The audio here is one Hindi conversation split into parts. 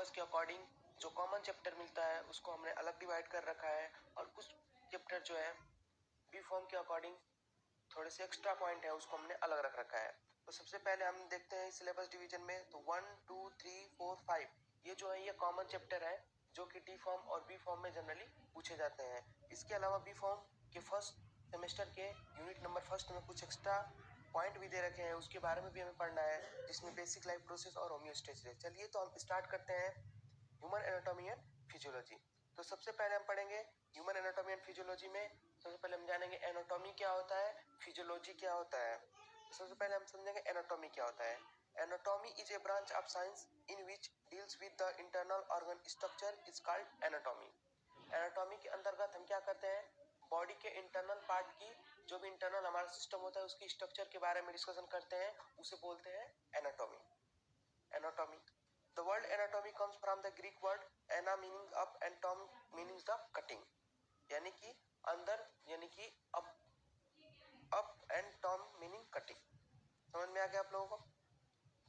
सिलेबस के अकॉर्डिंग जो कॉमन चैप्टर मिलता है उसको हमने अलग डिवाइड कर रखा है, और कुछ चैप्टर जो है बी फॉर्म के अकॉर्डिंग थोड़े से एक्स्ट्रा पॉइंट है उसको हमने अलग रख रखा है। तो सबसे पहले हम देखते हैं सिलेबस डिवीजन में, तो 1 2 3 4 5 ये जो है ये कॉमन चैप्टर है जो कि डी फॉर्म और बी फॉर्म में जनरली पूछे जाते हैं। इसके अलावा बी फॉर्म के फर्स्ट सेमेस्टर के यूनिट नंबर फर्स्ट में कुछ एक्स्ट्रा पॉइंट भी दे रखे हैं, उसके बारे में भी हमें पढ़ना है, जिसमें बेसिक लाइफ प्रोसेस और होम्योस्टेसिस है। चलिए तो हम स्टार्ट करते हैं ह्यूमन एनाटॉमी एंड फिजियोलॉजी। तो सबसे पहले हम पढ़ेंगे ह्यूमन एनाटॉमी एंड फिजियोलॉजी में सबसे पहले हम जानेंगे एनाटॉमी क्या होता है, फिजियोलॉजी क्या होता है। तो सबसे पहले हम समझेंगे एनाटॉमी क्या होता है। Anatomy is a branch of science in which deals with the internal organ structure is called anatomy. Anatomy के अंतर्गत हम क्या करते हैं, बॉडी के इंटरनल पार्ट की, जो भी इंटरनल हमारा सिस्टम होता है उसकी स्ट्रक्चर के बारे में डिस्कशन करते हैं, उसे बोलते हैं anatomy. Anatomy, the word anatomy comes from the Greek word ana meaning up and tom meaning the cutting, यानी कि अंदर यानी कि up and tom meaning cutting। समझ में आ गया आप लोगों को।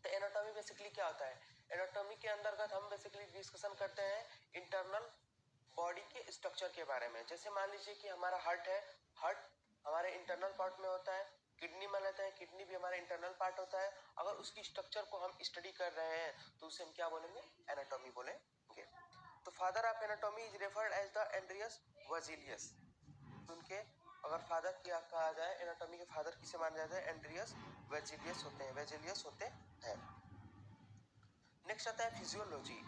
तो एनाटॉमी बेसिकली क्या होता है, एनाटॉमी के अंतर्गत हम बेसिकली डिस्कशन करते हैं इंटरनल बॉडी के स्ट्रक्चर के बारे में। जैसे मान लीजिए कि हमारा हार्ट है, हार्ट हमारे इंटरनल पार्ट में होता है, किडनी मान लेते हैं, किडनी भी हमारा इंटरनल पार्ट होता है। अगर उसकी स्ट्रक्चर को हम स्टडी कर रहे हैं तो उसे हम क्या बोलेंगे, एनाटॉमी बोलेंगे। तो father of anatomy is referred as the Andreas Vesalius. उनके अगर फादर क्या कहा जाए, एनाटॉमी के फादर किसे माना जाता है, एंड्रियस वर्जिलियस होते हैं, वर्जिलियस होते हैं। नेक्स्ट आता है फिजियोलॉजी।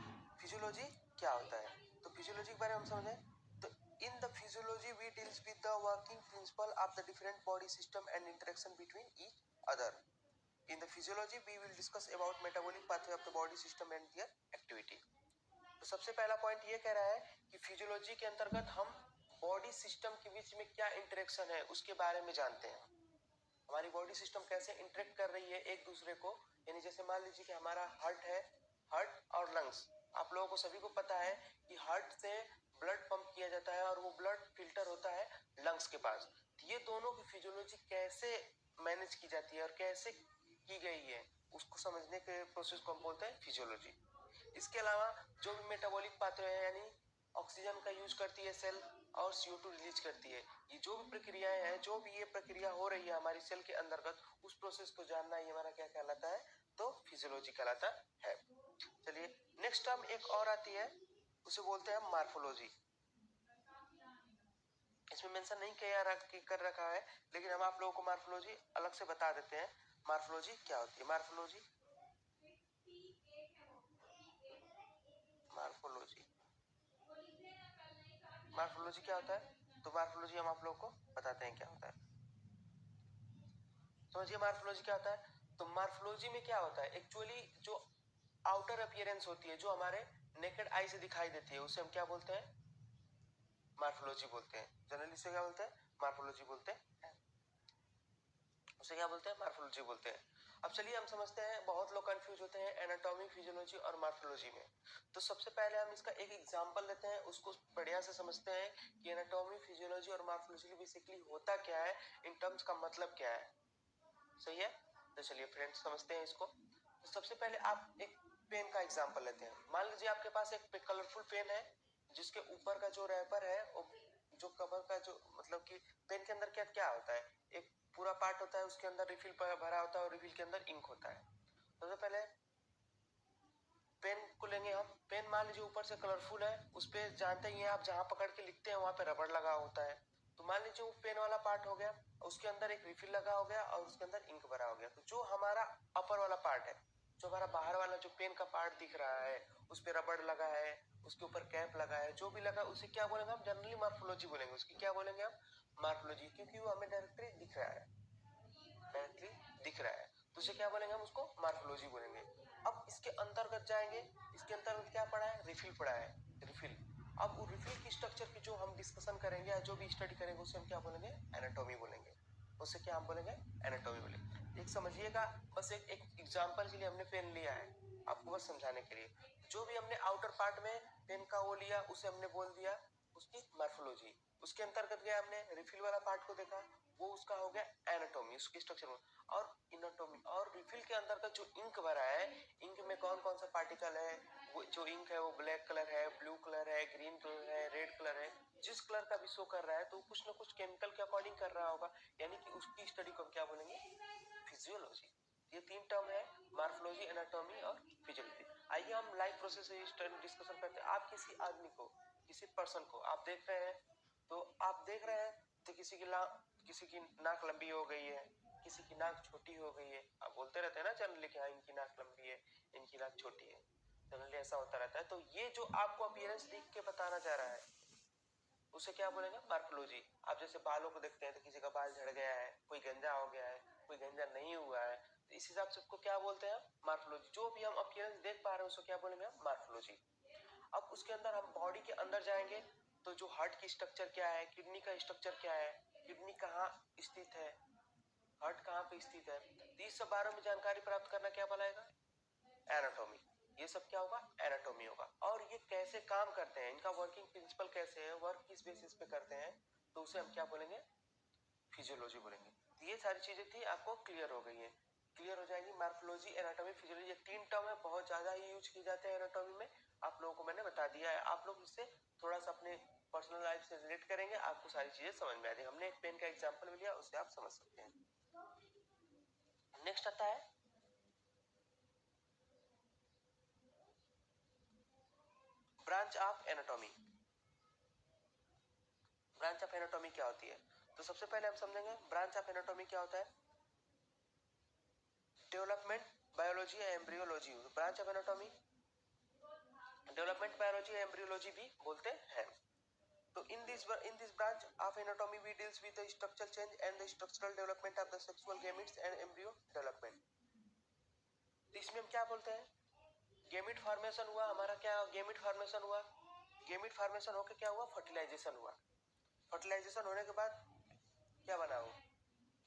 फिजियोलॉजी क्या होता है, तो फिजियोलॉजी के बारे में हम समझें तो in the physiology we deals with the working principle of the different body system and interaction between each other. In the physiology we will discuss about metabolic pathway of the body system and their activity. तो सबसे पहला पॉइंट ये कह रहा है कि फिजियोलॉजी के अंतर्गत हम बॉडी सिस्टम के बीच में क्या इंटरेक्शन है उसके बारे में जानते हैं। हमारी बॉडी सिस्टम कैसे इंटरेक्ट कर रही है एक दूसरे को, यानी जैसे मान लीजिए कि हमारा हार्ट है, हार्ट और लंग्स, आप लोगों को सभी को पता है कि हार्ट से ब्लड पंप किया जाता है और वो ब्लड फिल्टर होता है लंग्स के पास। तो ये दोनों की फिजियोलॉजी कैसे मैनेज की जाती है और कैसे की गई है उसको समझने के प्रोसेस को हम बोलते हैं फिजियोलॉजी। इसके अलावा जो भी मेटाबॉलिक पाथवे है, यानी ऑक्सीजन का यूज करती है सेल और CO2 रिलीज करती है, ये जो भी प्रक्रियाएं हैं, जो भी ये प्रक्रिया हो रही है हमारी सेल के अंतर्गत, उस प्रोसेस को जानना ये हमारा क्या कहलाता है, तो फिजियोलॉजी कहलाता है। चलिए नेक्स्ट टर्म एक और आती है, उसे बोलते हैं मार्फोलॉजी। इसमें मेंशन नहीं कर रखा है, लेकिन हम आप लोगों को मार्फोलॉजी अलग से बता देते हैं। मार्फोलॉजी क्या होती है, मार्फोलॉजी मार्फोलॉजी मार्फोलॉजी क्या होता है, तो मार्फोलॉजी हम आप लोगों को बताते हैं क्या होता है। समझिए मार्फोलॉजी क्या होता है, तो मार्फोलॉजी में क्या होता है, एक्चुअली जो आउटर अपीयरेंस होती है, जो हमारे नेकेड आई से दिखाई देती है, उसे हम क्या बोलते हैं, मार्फोलॉजी बोलते हैं। जनरली से क्या बोलते हैं, मार्फोलॉजी बोलते हैं, उसे क्या बोलते हैं, मार्फोलॉजी बोलते हैं। अब चलिए हम समझते हैं, बहुत लोग कंफ्यूज होते हैं एनाटॉमी, फिजियोलॉजी और मार्फोलॉजी में। तो सबसे पहले हम इसका एक एग्जांपल लेते हैं, उसको बढ़िया से समझते हैं कि एनाटॉमी, फिजियोलॉजी और मार्फोलॉजी बेसिकली होता क्या है, इन टर्म्स का मतलब क्या है। सही है, तो चलिए फ्रेंड्स समझते हैं इसको। तो सबसे पहले आप एक पेन का एग्जांपल लेते हैं। मान लीजिए आपके पास एक कलरफुल पेन है, जिसके ऊपर का जो रैपर है, जो कवर का जो मतलब कि पेन के अंदर क्या क्या होता है, एक पूरा पार्ट होता है, उसके अंदर रिफिल भरा होता है और रिफिल के अंदर इंक होता है। सबसे पहले पेन को लेंगे हम, पेन मान लीजिए ऊपर से कलरफुल है, उस पे जानते ही हैं आप, जहां पकड़ के लिखते हैं वहां पे रबड़ लगा होता है। तो मान लीजिए वो पेन वाला पार्ट हो गया, उसके अंदर एक रिफिल लगा हो गया और उसके अंदर इंक भरा हो गया। तो जो हमारा अपर वाला पार्ट है, जो हमारा बाहर वाला जो पेन का पार्ट दिख रहा है, उस पे रबड़ लगा है, उसके ऊपर कैप लगा है, जो भी लगा उसे क्या बोलेंगे हम, जनरली मार्फोलॉजी बोलेंगे। उसकी क्या बोलेंगे हम, मार्फोलॉजी, क्योंकि वो हमें डायरेक्टली दिख रहा है, डायरेक्टली दिख रहा है, तो उसे क्या बोलेंगे हम, उसको मार्फोलॉजी बोलेंगे। अब इसके अंतर्गत जाएंगे, इसके अंतर्गत क्या पढ़ा है, रिफिल पढ़ा है, रिफिल। अब वो रिफिल की स्ट्रक्चर की जो हम डिस्कशन करेंगे या जो भी स्टडी करेंगे उसे हम क्या बोलेंगे, एनाटॉमी बोलेंगे। उसे क्या हम बोलेंगे, एनाटॉमी बोलेंगे। एक समझिएगा, बस एक एग्जांपल के लिए हमने पेन लिया है, आपको बस समझाने के लिए। जो भी हमने आउटर पार्ट में पेन का वो लिया, उसे हमने बोल दिया उसकी मार्फोलॉजी। उसके अंतर्गत गया, हमने रिफिल वाला पार्ट को देखा, वो उसका हो गया एनाटॉमी, उसकी स्ट्रक्चर में। और इनाटॉमी और रिफिल के अंदर का जो इंक भरा है, इंक में कौन कौन सा पार्टिकल है वो जो इंक है वो ब्लैक कलर है, ब्लू कलर है, ग्रीन कलर है, रेड कलर है, जिस कलर का भी शो कर रहा है तो कुछ ना कुछ केमिकल के अकॉर्डिंग कर रहा होगा, यानी कि उसकी स्टडी को हम क्या बोलेंगे, फिजियोलॉजी। ये तीन टर्म है, मार्फोलॉजी, एनाटॉमी और फिजियोलॉजी। आइए हम लाइफ प्रोसेस से डिस्कशन करते हैं। आप किसी आदमी को, किसी पर्सन को आप देख रहे हैं, तो आप देख रहे हैं तो किसी की नाक लंबी हो गई है, किसी की नाक छोटी हो गई है। आप बोलते रहते हैं ना जनरली कि हाँ इनकी नाक लंबी है, इनकी नाक छोटी है, जनरली ऐसा होता रहता है। तो ये जो आपको अपीयरेंस देख के बताना चाह रहा है उसे क्या बोलेंगे, मार्फोलॉजी। आप जैसे बालों को देखते हैं तो किसी का बाल झड़ गया है, कोई गंजा हो गया है, कोई गंजा नहीं हुआ है, तो इस हिसाब से उसको क्या बोलते हैं, मार्फोलॉजी। जो भी हम अपीयरेंस देख पा रहे हैं उसको क्या बोलेंगे हम, मार्फोलॉजी। अब उसके अंदर हम बॉडी के अंदर जाएंगे तो जो हार्ट की स्ट्रक्चर क्या है, किडनी का स्ट्रक्चर क्या है, किडनी कहाँ स्थित है, हार्ट कहाँ पे स्थित है, तो इस सब बारे में जानकारी प्राप्त करना क्या बनाएगा, एनाटॉमी। ये सब क्या होगा, एनाटॉमी होगा। और ये कैसे काम करते हैं, इनका वर्किंग प्रिंसिपल कैसे है, वर्क किस बेसिस पे करते हैं, तो उसे हम क्या बोलेंगे, फिजियोलॉजी बोलेंगे। तो ये सारी चीजें थी, आपको क्लियर हो गई है, क्लियर हो जाएगी। मार्फोलॉजी, एनाटॉमी, फिजियोलॉजी, ये तीन टर्म है, बहुत ज्यादा ही यूज किए जाते हैं एनाटॉमी में। आप लोगों को मैंने बता दिया है, आप लोग इससे थोड़ा सा अपने पर्सनल लाइफ से रिलेट करेंगे, आपको सारी चीजें समझ में आ जाएगी। हमने एक पेन का एग्जाम्पल भी लिया, उससे आप समझ सकते हैं। नेक्स्ट आता है branch of anatomy. Branch of anatomy क्या होती है, तो सबसे पहले हम समझेंगे ब्रांच ऑफ एनाटॉमी क्या होता है। डेवलपमेंट बायोलॉजी या embryology, branch of anatomy development biology या एम्ब्रियोलॉजी भी बोलते हैं। तो in this branch of anatomy we deals with the structural change and the structural development of the sexual gametes and embryo development। तो इसमें हम क्या बोलते हैं, गेमिट फॉर्मेशन हुआ हमारा, क्या गेमिट फॉर्मेशन हुआ, गेमिट फॉर्मेशन होकर क्या हुआ, फर्टिलाइजेशन हुआ, फर्टिलाइजेशन होने के बाद क्या बना वो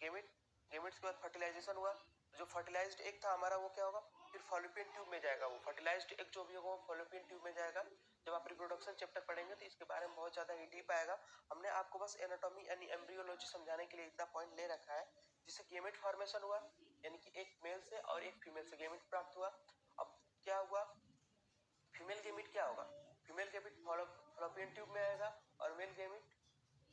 गेमिट, गेमिट्स के बाद फर्टिलाइजेशन हुआ, जो फर्टिलाइज्ड एग था हमारा वो क्या होगा, फिर फॉलोपियन ट्यूब में जाएगा, वो फर्टिलाइज्ड एग जो भी होगा वो फॉलोपियन ट्यूब में जाएगा। जब आप रिप्रोडक्शन चैप्टर पढ़ेंगे तो इसके बारे में बहुत ज्यादा ही डीप आएगा। हमने आपको बस एनाटॉमी यानी एम्ब्रियोलॉजी समझाने के लिए इतना पॉइंट ले रखा है। जिससे गेमिट फॉर्मेशन हुआ, यानी कि एक मेल से और एक फीमेल से गेमिट प्राप्त हुआ। अब क्या हुआ, फीमेल गेमिट क्या होगा, फीमेल गेमिट फॉलोपियन ट्यूब में आएगा और मेल गेमिट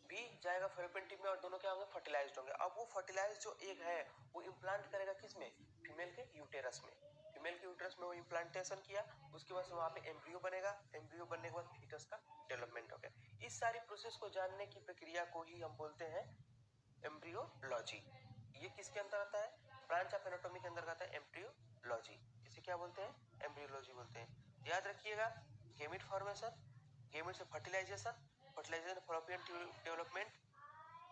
भी जाएगा फॉलोपियन ट्यूब में, और दोनों क्या होंगे, फर्टिलाइज्ड होंगे। अब वो फर्टिलाइज्ड जो एग है वो इम्प्लांट करेगा किसमें, फीमेल के यूटेरस में। फीमेल के यूटेरस में वो इम्प्लांटेशन किया, उसके बाद वहां पे एम्ब्रियो बनेगा, एम्ब्रियो बनने के बाद फीटस का डेवलपमेंट हो गया। इस सारी प्रोसेस को जानने की प्रक्रिया को ही हम बोलते हैं एम्ब्रियोलॉजी। ये किसके अंदर आता है, ब्रांच ऑफ एनाटॉमी के अंदर आता है एम्ब्रियोलॉजी। इसे क्या बोलते हैं, एम्ब्रियोलॉजी बोलते हैं। याद रखिएगा, गेमिट फॉर्मेशन, गेमिट से fertilisation, fertilisation fallopian development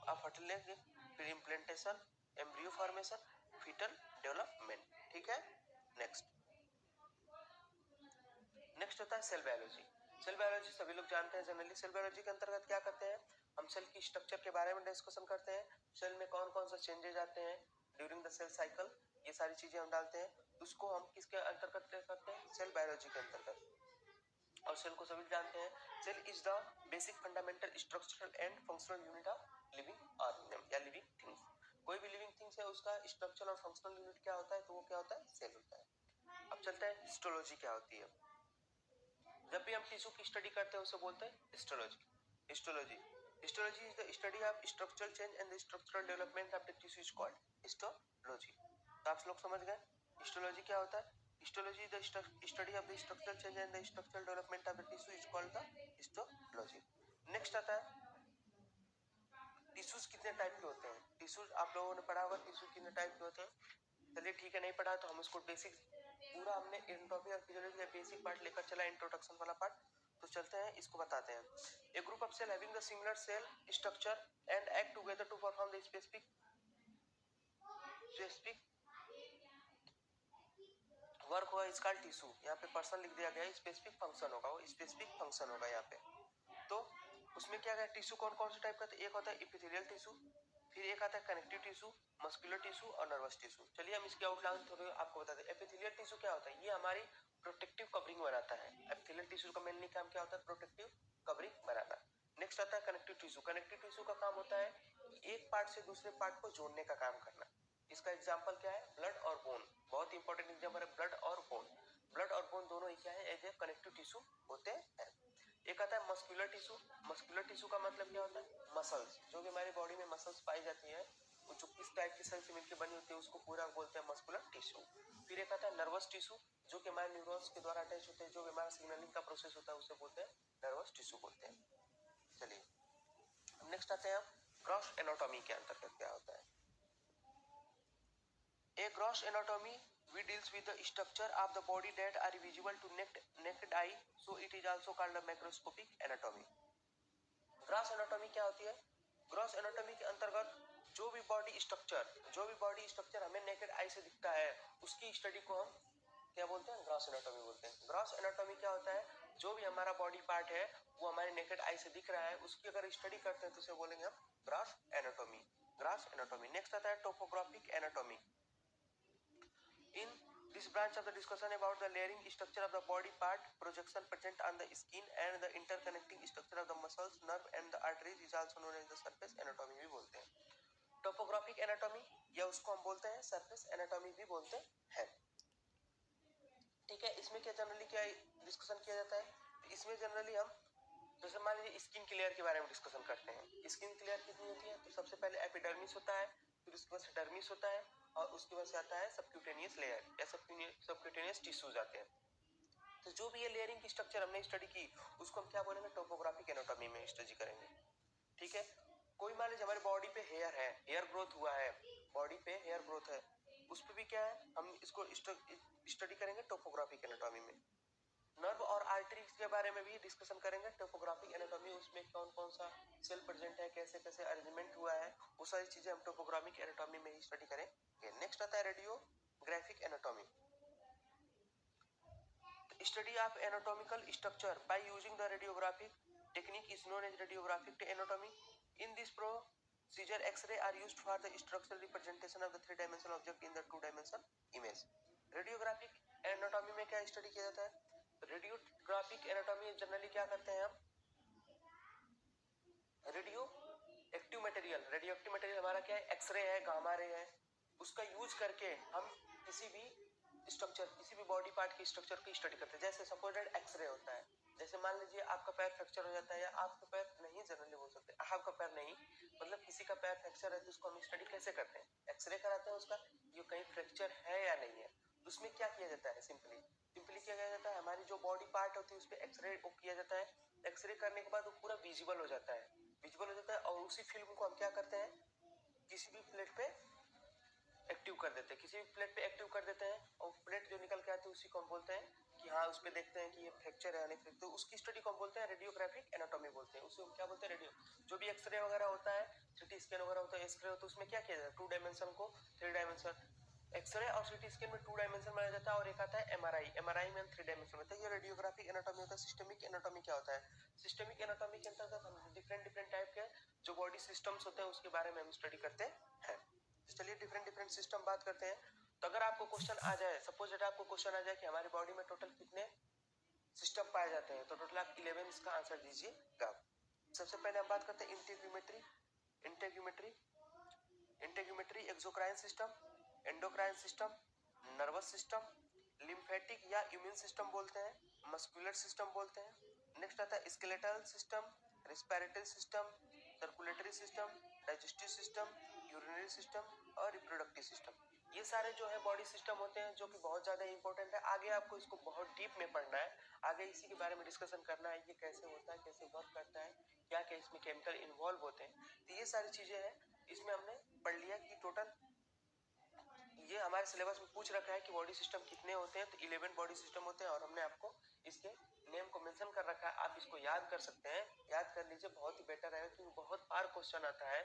of fertilisation, फिर implantation, embryo formation, foetal development. ठीक है, नेक्स्ट नेक्स्ट होता है सेल बायोलॉजी। सेल बायोलॉजी सभी लोग जानते हैं जनरली। सेल बायोलॉजी के अंतर्गत क्या करते हैं, हम सेल की स्ट्रक्चर के बारे में डिस्कशन करते हैं, सेल में कौन कौन सा चेंजेज आते हैं ड्यूरिंग द सेल साइकिल, ये सारी चीजें हम डालते हैं। उसको हम किसके अंतर्गत करते हैं, सेल बायोलॉजी के अंतर्गत। और सेल को सभी जानते हैं, cell is the basic fundamental structural and functional unit of living organism या लिविंग थिंग्स। कोई भी लिविंग थिंग्स है उसका स्ट्रक्चरल और फंक्शनल यूनिट क्या होता है, तो वो क्या होता है, सेल होता है। अब चलते हैं हिस्टोलॉजी क्या होती है। जब भी हम टिश्यू की स्टडी करते हैं उसे बोलते हैं histology. Histology histology is the study of structural change and the structural development of the tissue is called histology. तो आप लोग समझ गए हिस्टोलॉजी क्या होता है। Histology the study of the structural change and the structural development of the tissue is called the histology. Next आता है टिश्यूज कितने टाइप के होते हैं। टिश्यूज आप लोगों ने पढ़ा होगा टिश्यू कितने टाइप के होते हैं। चलिए ठीक है, नहीं पढ़ा तो हम उसको बेसिक पूरा हमने एनाटॉमी और फिजियोलॉजी का बेसिक पार्ट लेकर चला, इंट्रोडक्शन वाला पार्ट। तो चलते हैं इसको बताते हैं। A group of cell having the similar cell structure and act together to perform the specific work होगा, इसका टिश्यू। यहाँ पे पर्सन लिख दिया गया है, स्पेसिफिक फंक्शन होगा, वो स्पेसिफिक फंक्शन होगा यहाँ पे। तो उसमें क्या है, टिश्यू कौन कौन से टाइप का, एक होता है एपिथेलियल टिश्यू, फिर एक आता है कनेक्टिव टिश्यू, मस्कुलर टिश्यू और नर्वस टिश्यू। चलिए हम इसके आउटलाइन थोड़े आपको बता दें। एपिथेलियल टिश्यू क्या होता है, ये हमारी प्रोटेक्टिव कवरिंग बनाता है। एपिथेलियल टिश्यू का मेनली काम क्या होता है, प्रोटेक्टिव कवरिंग बनाना। नेक्स्ट आता है कनेक्टिव टिश्यू। कनेक्टिव टिश्यू का काम होता है एक पार्ट से दूसरे पार्ट को जोड़ने का काम करना। इसका एग्जाम्पल क्या है, ब्लड और बोन, बहुत इंपॉर्टेंट एग्जाम्पल है ब्लड और बोन। ब्लड और बोन दोनों ही क्या है, एज ए कनेक्टिव टिश्यू होते हैं। एक आता है मस्कुलर टिश्यू। मस्कुलर टिश्यू का मतलब क्या होता है, मसल्स, जो भी हमारी बॉडी में मसल्स पाई जाती है, वो जो किस टाइप की सेल से मिलकर बनी होती है उसको पूरा बोलते हैं मस्कुलर टिश्यू। फिर एक आता है नर्वस टिश्यू, जो कि हमारे न्यूरॉन्स के द्वारा अटैच होते हैं, जो हमारा सिग्नलिंग का प्रोसेस होता है उसे बोलते हैं नर्वस टिश्यू बोलते हैं। चलिए नेक्स्ट आते हैं हम ग्रॉस एनाटॉमी के अंतर्गत क्या होता है। A gross anatomy we deals with the structure of the body that are visible to naked eye, so it is also called a macroscopic anatomy. Gross anatomy क्या होती है, ग्रॉस एनाटॉमी के अंतर्गत जो भी बॉडी स्ट्रक्चर हमें नेकेड आई से दिखता है उसकी स्टडी को हम क्या बोलते हैं, ग्रॉस एनाटॉमी बोलते हैं। ग्रॉस एनाटॉमी क्या होता है, जो भी हमारा बॉडी पार्ट है वो हमारे नेकेड आई से दिख रहा है, उसकी अगर स्टडी करते हैं तो उसे बोलेंगे हम gross anatomy. Gross anatomy. Next आता है topographic anatomy. In this branch of the discussion about the layering structure of the body part, projection present on the skin and the interconnecting structure of the muscles, nerve and the arteries is also known as the surface anatomy भी बोलते हैं। टोपोग्राफिक एनाटॉमी या उसको हम बोलते हैं सरफेस एनाटॉमी भी बोलते हैं। ठीक है, इसमें क्या जनरली क्या डिस्कशन किया जाता है, इसमें जनरली हम जैसे मान लीजिए स्किन की लेयर के बारे में डिस्कशन करते हैं। स्किन की लेयर कितनी होती है, तो सबसे पहले एपिडर्मिस होता है, फिर उसके बाद डर्मिस होता है और उसके बाद से आता है सबक्यूटेनियस लेयर या सबक्यूटेनियस टिश्यूज आते हैं। तो जो भी ये लेयरिंग की स्ट्रक्चर हमने स्टडी की उसको हम क्या बोलेंगे, टोपोग्राफिक एनाटॉमी में स्टडी करेंगे। ठीक है, कोई मान लीजिए हमारी बॉडी पे हेयर है, हेयर ग्रोथ हुआ है, बॉडी पे हेयर ग्रोथ है, उस पर भी क्या है हम इसको स्टडी करेंगे टोपोग्राफिक एनाटॉमी में। नर्व और आर्टरीज के बारे में भी डिस्कशन करेंगे टोपोग्राफिक एनाटॉमी, उसमें कौन कौन सा सेल प्रेजेंट है, कैसे कैसे अरेंजमेंट हुआ है, वो सारी चीजें हम टोपोग्राफिक एनाटॉमी में ही स्टडी करेंगे। नेक्स्ट आता है radiographic anatomy. Study of anatomical structure by using the radiographic technique is known as radiographic anatomy. In this procedure X-ray are used for the structural representation of the three-dimensional object in the two-dimensional image. Radiographic anatomy में क्या स्टडी किया जाता है, रेडियोग्राफिक एनाटॉमी जनरली क्या करते हैं हम, रेडियो एक्टिव मटेरियल हमारा क्या है, एक्सरे है, गामा रे है, उसका यूज करके हम किसी भी स्ट्रक्चर, किसी भी बॉडी पार्ट की स्ट्रक्चर की स्टडी करते हैं। जैसे सपोजेड एक्सरे होता है, जैसे मान लीजिए आपका पैर फ्रैक्चर हो जाता है, या आपका पैर नहीं जनरली बोल सकते, आपका पैर नहीं मतलब किसी का पैर फ्रैक्चर है, तो उसको हम स्टडी कैसे करते हैं, एक्सरे कराते हैं उसका, ये कहीं फ्रैक्चर है या नहीं है। उसमें क्या किया जाता है, सिंपली क्या किया जाता है, हमारी जो बॉडी पार्ट होती है उस पर एक्सरे किया जाता है। एक्सरे करने के बाद वो पूरा विजिबल हो जाता है, और उसी फिल्म को हम क्या करते हैं, किसी भी प्लेट पे एक्टिव कर देते हैं, किसी भी प्लेट पे एक्टिव कर देते हैं, और प्लेट जो निकल के आती है उसी को हम बोलते हैं कि हाँ उस पे देखते हैं कि ये फ्रैक्चर है या नहीं, तो उसकी स्टडी को हम बोलते हैं रेडियोग्राफिक एनाटॉमी बोलते हैं। उसको क्या बोलते हैं, रेडियो, जो भी एक्सरे वगैरह होता है, सिटी स्कैन वगैरह होता है, एक्सरे होता है, उसमें क्या किया जाता है, टू डायमेंशन को थ्री डायमेंशन, एक्सरे और सिटी स्कैन में टू डायमेंशन बनाया जाता है, और एक आता है एमआरआई में थ्री डायमेंशन में। तो ये रेडियोग्राफिक एनाटॉमी होता है। सिस्टमिक एनाटॉमी क्या होता है, सिस्टमिक एनाटॉमी के अंतर्गत हम डिफरेंट टाइप के जो बॉडी सिस्टम्स होते हैं उसके बारे में हम स्टडी करते हैं। चलिए डिफरेंट सिस्टम बात करते हैं। तो अगर आपको क्वेश्चन आ जाए, सपोज दैट आपको क्वेश्चन आ जाए कि हमारी बॉडी में टोटल कितने सिस्टम पाए जाते हैं, तो टोटल आप 11 इसका आंसर दीजिएगा। सबसे पहले हम बात करते हैं integumentary, exocrine system, endocrine system, nervous system, lymphatic या इम्यून सिस्टम बोलते हैं, मस्कुलर सिस्टम बोलते हैं। नेक्स्ट आता है skeletal system, respiratory system, circulatory system, digestive system, urinary system और रिप्रोडक्टिव सिस्टम। ये सारे जो है बॉडी सिस्टम होते हैं जो कि बहुत ज्यादा इंपॉर्टेंट है। आगे आपको इसको बहुत डीप में पढ़ना है, आगे इसी के बारे में डिस्कशन करना है, ये कैसे होता है, कैसे वर्क करता है, क्या क्या इसमें केमिकल इन्वॉल्व होते हैं। तो ये सारी चीजें हैं, इसमें हमने पढ़ लिया कि टोटल ये हमारे सिलेबस में पूछ रखा है कि बॉडी सिस्टम कितने होते हैं, तो 11 बॉडी सिस्टम होते हैं, और हमने आपको इसके नेम को मेंशन कर रखा है। आप इसको याद कर सकते हैं, याद कर लीजिए, बहुत ही बेटर है, क्योंकि बहुत बार क्वेश्चन आता है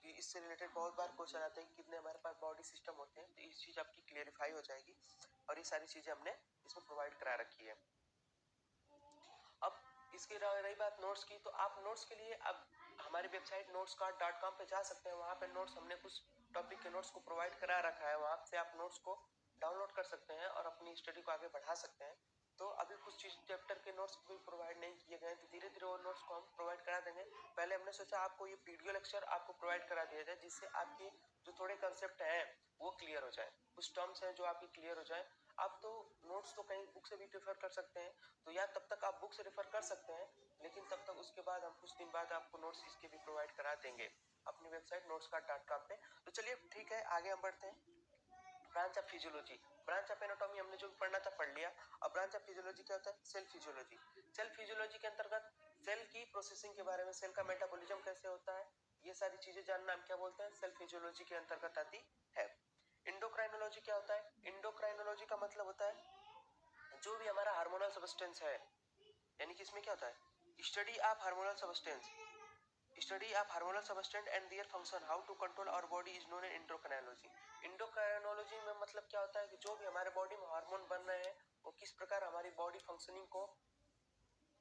कि इससे रिलेटेड बहुत बार क्वेश्चन आते हैं कि कितने हमारे पास बॉडी सिस्टम होते हैं, तो इस चीज आपकी क्लियरिफाई हो जाएगी, और ये सारी चीजें हमने इसमें प्रोवाइड करा रखी है। अब इसकी रही बात नोट्स की, तो आप नोट्स के लिए अब हमारी वेबसाइट notescard.com पे जा सकते हैं। वहाँ पे नोट्स हमने कुछ टॉपिक के नोट्स को प्रोवाइड करा रखा है, वहाँ से आप नोट्स को डाउनलोड कर सकते हैं और अपनी स्टडी को आगे बढ़ा सकते हैं। तो अभी कुछ चीज चैप्टर के नोट्स भी प्रोवाइड नहीं किए गए, तो धीरे धीरे वो नोट्स को हम प्रोवाइड करा देंगे। पहले हमने सोचा आपको ये वीडियो लेक्चर आपको प्रोवाइड करा दिया जाए, जिससे आपके जो थोड़े कंसेप्ट हैं वो क्लियर हो जाए, कुछ टर्म्स हैं जो आपकी क्लियर हो जाए। आप तो नोट्स तो कहीं बुक से भी रेफर कर सकते हैं, तो या तब तक आप बुक से रेफर कर सकते हैं, लेकिन तब तक उसके बाद हम कुछ दिन बाद आपको नोट्स इसके भी प्रोवाइड करा देंगे अपनी वेबसाइट notescard.com पे। तो चलिए ठीक है, आगे हम बढ़ते हैं। Branch of physiology, branch of anatomy हमने जो पढ़ना था पढ़ लिया। अब ब्रांच ऑफ फिजियोलॉजी क्या होता है? Cell physiology. सेल फिजियोलॉजी के अंतर्गत सेल की प्रोसेसिंग के बारे में, सेल का मेटाबॉलिज्म कैसे होता है, ये सारी चीजें जानना हम क्या बोलते हैं? सेल फिजियोलॉजी के अंतर्गत आती है। इंडोक्राइनोलॉजी क्या होता है? इंडोक्राइनोलॉजी का मतलब होता है जो भी हमारा हार्मोनल सब्सटेंस है, यानी कि इसमें क्या होता है? Study of hormonal substance, study of hormonal substance and their function, how to control our body is known as endocrinology. Endocrinology में मतलब क्या होता है कि जो भी हमारे बॉडी में हार्मोन बन रहे हैं वो किस प्रकार हमारी बॉडी फंक्शनिंग को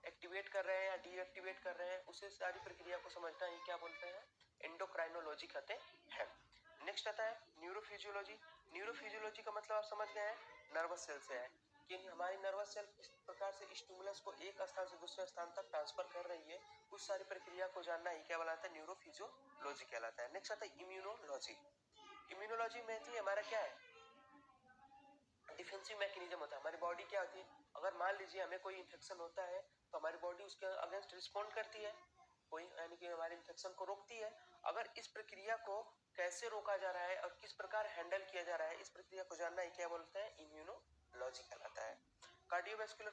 एक्टिवेट कर रहे हैं या डीएक्टिवेट कर रहे हैं, उसे सारी प्रक्रिया को समझना ही क्या बोलते हैं? एंडोक्राइनोलॉजी कहते हैं। नेक्स्ट आता है न्यूरोफिजियोलॉजी। न्यूरोफिजियोलॉजी का मतलब आप समझ गए हैं, नर्वस सेल से है कि हमारी नर्वस सेल किस प्रकार से स्टिमुलस को एक स्थान से दूसरे स्थान तक ट्रांसफर कर रही है, उस सारी प्रक्रिया को जानना ही क्या कहलाता है? न्यूरोफिजियोलॉजी कहलाता है। नेक्स्ट आता है इम्यूनोलॉजी। इम्यूनोलॉजी में थी हमारा क्या है? डिफेंसिव मैकेनिज्म होता है। हमारी बॉडी क्या होती है, अगर मान लीजिए हमें कोई इन्फेक्शन होता है तो हमारी बॉडी उसके अगेंस्ट रिस्पॉन्ड करती है, कोई यानी कि हमारे इन्फेक्शन को रोकती है। अगर इस प्रक्रिया को कैसे रोका जा रहा है और किस प्रकार हैंडल किया जा रहा है, इस प्रक्रिया को जानना ही क्या बोलते हैं? इम्यूनोलॉजी कहलाता है। कार्डियोवैस्कुलर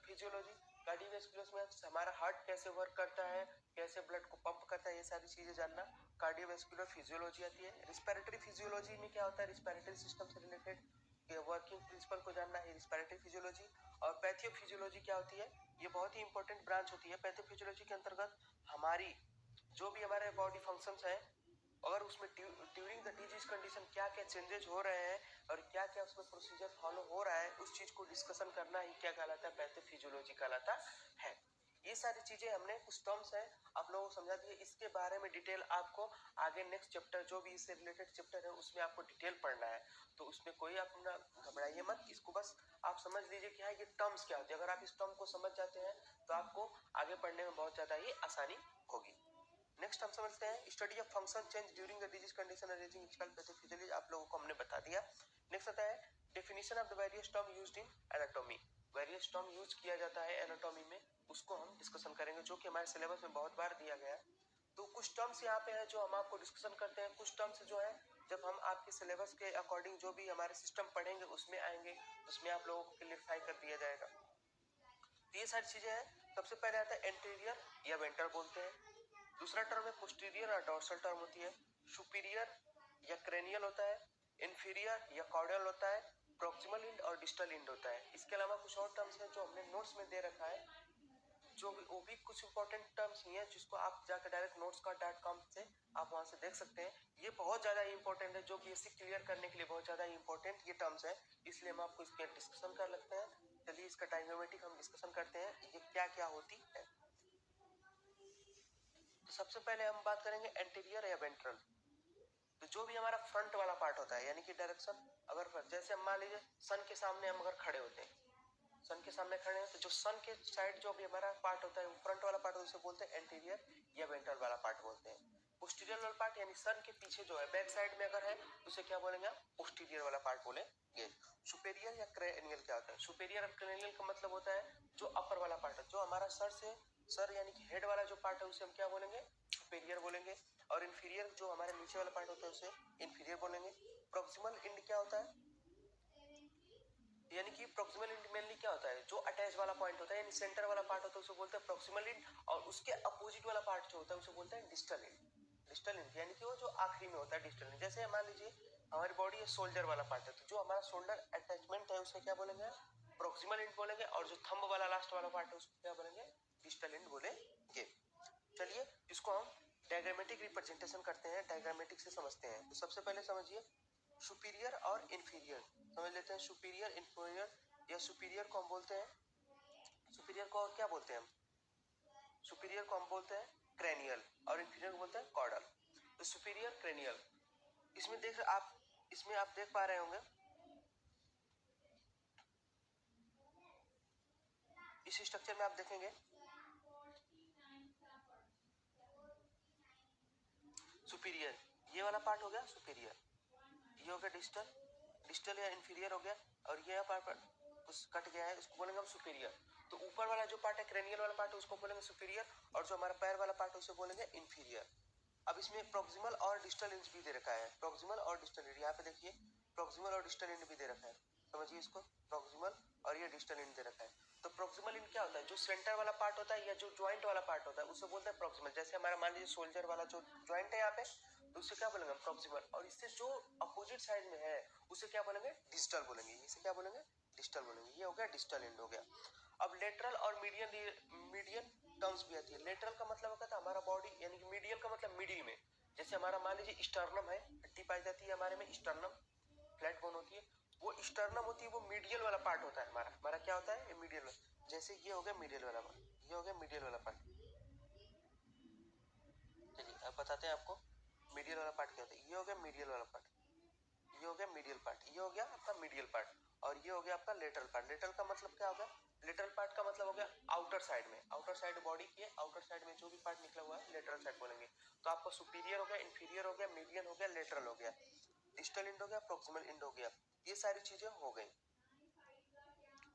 फिजियोलॉजी, कार्डियोवैस्कुलर में हमारा हार्ट कैसे वर्क करता है, कैसे ब्लड को पंप करता है, ये सारी चीजें जानना कार्डियोवैस्कुलर फिजियोलॉजी आती है। रिस्पिरेटरी फिजियोलॉजी में क्या होता है? रिस्पिरेटरी सिस्टम से रिलेटेड वर्किंग प्रिंसिपल को जानना है रिस्पिरेटरी फिजियोलॉजी। और पैथोफिजियोलॉजी क्या होती है? ये बहुत ही इंपॉर्टेंट ब्रांच होती है। पैथोफिजियोलॉजी के अंतर्गत हमारी जो भी हमारे बॉडी फंक्शंस हैं, अगर उसमें ड्यूरिंग द डिजीज कंडीशन क्या क्या चेंजेस हो रहे हैं और क्या क्या उसमें प्रोसीजर फॉलो हो रहा है, उस चीज को डिस्कशन करना ही क्या कहलाता है? पैथोफिजियोलॉजी कहलाता है। ये सारी चीजें हमने कुछ टर्म्स हैं आप लोगों को समझा दिए। इसके बारे में डिटेल आपको आगे नेक्स्ट चैप्टर जो भी इससे रिलेटेड चैप्टर है उसमें आपको डिटेल पढ़ना है, तो उसमें कोई आप अपना घबराइए मत। इसको बस आप समझ लीजिए कि हाँ ये टर्म्स क्या होती है। अगर आप इस टर्म को समझ जाते हैं तो आपको आगे पढ़ने में बहुत ज्यादा ही आसानी होगी। नेक्स्ट हम समझते हैं study of function change during the disease condition arranging equal pathophysiology, आप लोगों को हमने बता दिया। नेक्स्ट आता है definition of the various term used in anatomy. Various term use किया जाता है एनाटॉमी में, उसको हम डिस्कशन करेंगे, जो कि हमारे सिलेबस में बहुत बार दिया गया है। तो कुछ टर्म्स यहाँ पे है जो हम आपको डिस्कशन करते हैं, कुछ टर्म्स जो है जब हम आपके सिलेबस के अकॉर्डिंग जो भी हमारे सिस्टम पढ़ेंगे उसमें आएंगे, उसमें आप लोगों को क्लियरिफाई कर दिया जाएगा। तो ये सारी चीजें हैं। सबसे पहले आता है एंटीरियर या वेंट्रल बोलते हैं। दूसरा टर्म है पोस्टीरियर और डोर्सल टर्म होती है। सुपीरियर या क्रेनियल होता है। इंफीरियर या कॉर्डियल होता है। प्रॉक्सिमल इंड और डिस्टल इंड होता है। इसके अलावा कुछ और टर्म्स हैं जो हमने नोट्स में दे रखा है, जो भी वो भी कुछ इंपॉर्टेंट टर्म्स ही हैं जिसको आप जाकर डायरेक्ट notescard.com से आप वहां से देख सकते हैं। ये बहुत ज्यादा इंपॉर्टेंट है, जो बेसिक क्लियर करने के लिए बहुत ज्यादा इंपॉर्टेंट ये टर्म्स है, इसलिए हम आपको इसके डिस्कशन कर लेते हैं। चलिए इसका टाइग्नोमेट्रिक हम डिस्कशन करते हैं, ये क्या क्या होती है। तो सबसे पहले हम बात करेंगे एंटीरियर या वेंट्रल। तो जो भी हमारा फ्रंट वाला पार्ट होता है, यानी कि डायरेक्शन, अगर जैसे हम मान लीजिए सन के सामने हम अगर खड़े होते हैं, सन के सामने खड़े हैं, तो जो सन के साइड जो भी हमारा पार्ट होता है वो फ्रंट वाला पार्ट, उसे बोलते हैं एंटीरियर या वेंट्रल वाला पार्ट बोलते हैं। पोस्टीरियर वाला पार्ट यानी सन के पीछे जो है बैक साइड में अगर है उसे क्या बोलेंगे आप? पोस्टीरियर वाला पार्ट बोलेंगे। सुपेरियर या क्रेनियल क्या होता है? सुपेरियर और क्रेनियल का मतलब होता है जो अपर वाला पार्ट है, जो हमारा सर यानी कि हेड वाला जो पार्ट है उसे हम क्या बोलेंगे? सुपेरियर बोलेंगे। और इन्फीरियर जो हमारे नीचे वाला पार्ट होता है उसे इन्फीरियर बोलेंगे। प्रोक्सिमल इंड क्या होता है? यानी कि प्रोक्सिमल इंड मेनली क्या होता है? जो अटैच वाला पॉइंट होता है यानी सेंटर वाला पार्ट होता है उसे बोलते हैं प्रोक्सिमल इंड, और उसके अपोजिट वाला पार्ट जो होता है उसे बोलते हैं डिस्टल इंड। डिस्टल इंड यानी कि वो जो आखिरी में होता है डिस्टल इंड। जैसे मान लीजिए हमारी बॉडी शोल्डर वाला पार्ट है, तो जो हमारा शोल्डर अटैचमेंट है उसे क्या बोलेंगे? प्रोक्सिमल इंड बोलेंगे। और जो थंब वाला लास्ट वाला पार्ट है उसको क्या बोलेंगे? डिस्टल इंड बोलेंगे। चलिए इसको हम डायग्रामेटिक रिप्रेजेंटेशन करते हैं, डायग्रामेटिक से समझते हैं। तो सबसे पहले समझिए सुपीरियर और इन्फीरियर समझ लेते हैं। सुपीरियर इन्फीरियर, या सुपीरियर को हम बोलते हैं, सुपीरियर को और क्या बोलते हैं हम? सुपीरियर को हम बोलते हैं क्रेनियल और इन्फीरियर को बोलते हैं कॉर्डल। तो सुपीरियर क्रेनियल, इसमें आप देख पा रहे होंगे, इस स्ट्रक्चर में आप देखेंगे सुपीरियर, ये वाला पार्ट हो गया सुपीरियर, ये हो गया डिस्टल, डिस्टल या इन्फीरियर हो गया। और ये पार्ट उस कट गया है, उसको बोलेंगे हम सुपीरियर। तो ऊपर वाला जो पार्ट है, क्रेनियल वाला पार्ट है, उसको बोलेंगे सुपीरियर, और जो हमारा पैर वाला पार्ट है उसे बोलेंगे इंफीरियर। अब इसमें प्रोक्सिमल और डिस्टल इंच भी दे रखा है, प्रोक्सिमल और डिस्टल इंच, यहाँ पे देखिए प्रोक्सिमल और डिस्टल इंच भी दे रखा है, समझिए इसको, प्रोक्सिमल और ये डिस्टल इंच दे रखा है। तो प्रोक्सिमल इंच क्या होता है, जो सेंटर वाला पार्ट होता है या जो ज्वाइंट वाला पार्ट होता है उसे बोलते हैं प्रोक्सिमल। जैसे हमारा मान लीजिए शोल्डर वाला जो ज्वाइंट है यहाँ पे, तो उसे क्या बोलेंगे प्रोक्सिमल, और इससे जो अपोजिट साइड में है उसे क्या बोलेंगे, डिस्टल बोलेंगे, इसे क्या बोलेंगे, डिस्टल बोलेंगे। ये हो गया डिस्टल एंड हो गया। अब लेटरल और मीडियन टर्म्स भी आती है। लेटरल का मतलब होता है हमारा बॉडी, यानी कि मीडियल का मतलब मिडिल में। जैसे हमारा मान लीजिए स्टर्नम है, हड्डी पाई जाती है हमारे में, स्टर्नम फ्लैट बोन होती है, वो स्टर्नम होती है, वो मीडियल वाला पार्ट होता है हमारा। हमारा क्या होता है, ये मीडियल वाला। जैसे ये हो गया मीडियल वाला पार्ट, ये हो गया मीडियल वाला पार्ट। चलिए अब बताते हैं आपको मीडियल वाला पार्ट क्या होता है। ये हो गया मीडियल वाला पार्ट, ये हो गया मीडियल पार्ट, ये हो गया आपका मीडियल पार्ट, और ये हो गया आपका लेटरल पार्ट। लेटरल का मतलब क्या होगा, लेटरल पार्ट का मतलब हो गया आउटर साइड में, आउटर साइड बॉडी के आउटर साइड में जो भी पार्ट निकला हुआ है लेटरल साइड बोलेंगे। तो आपका सुपीरियर हो गया, इंफीरियर हो गया, मीडियन हो गया, लेटरल हो गया, डिस्टल इंड हो गया, प्रोक्सिमल इंड हो गया, ये सारी चीजें हो गई।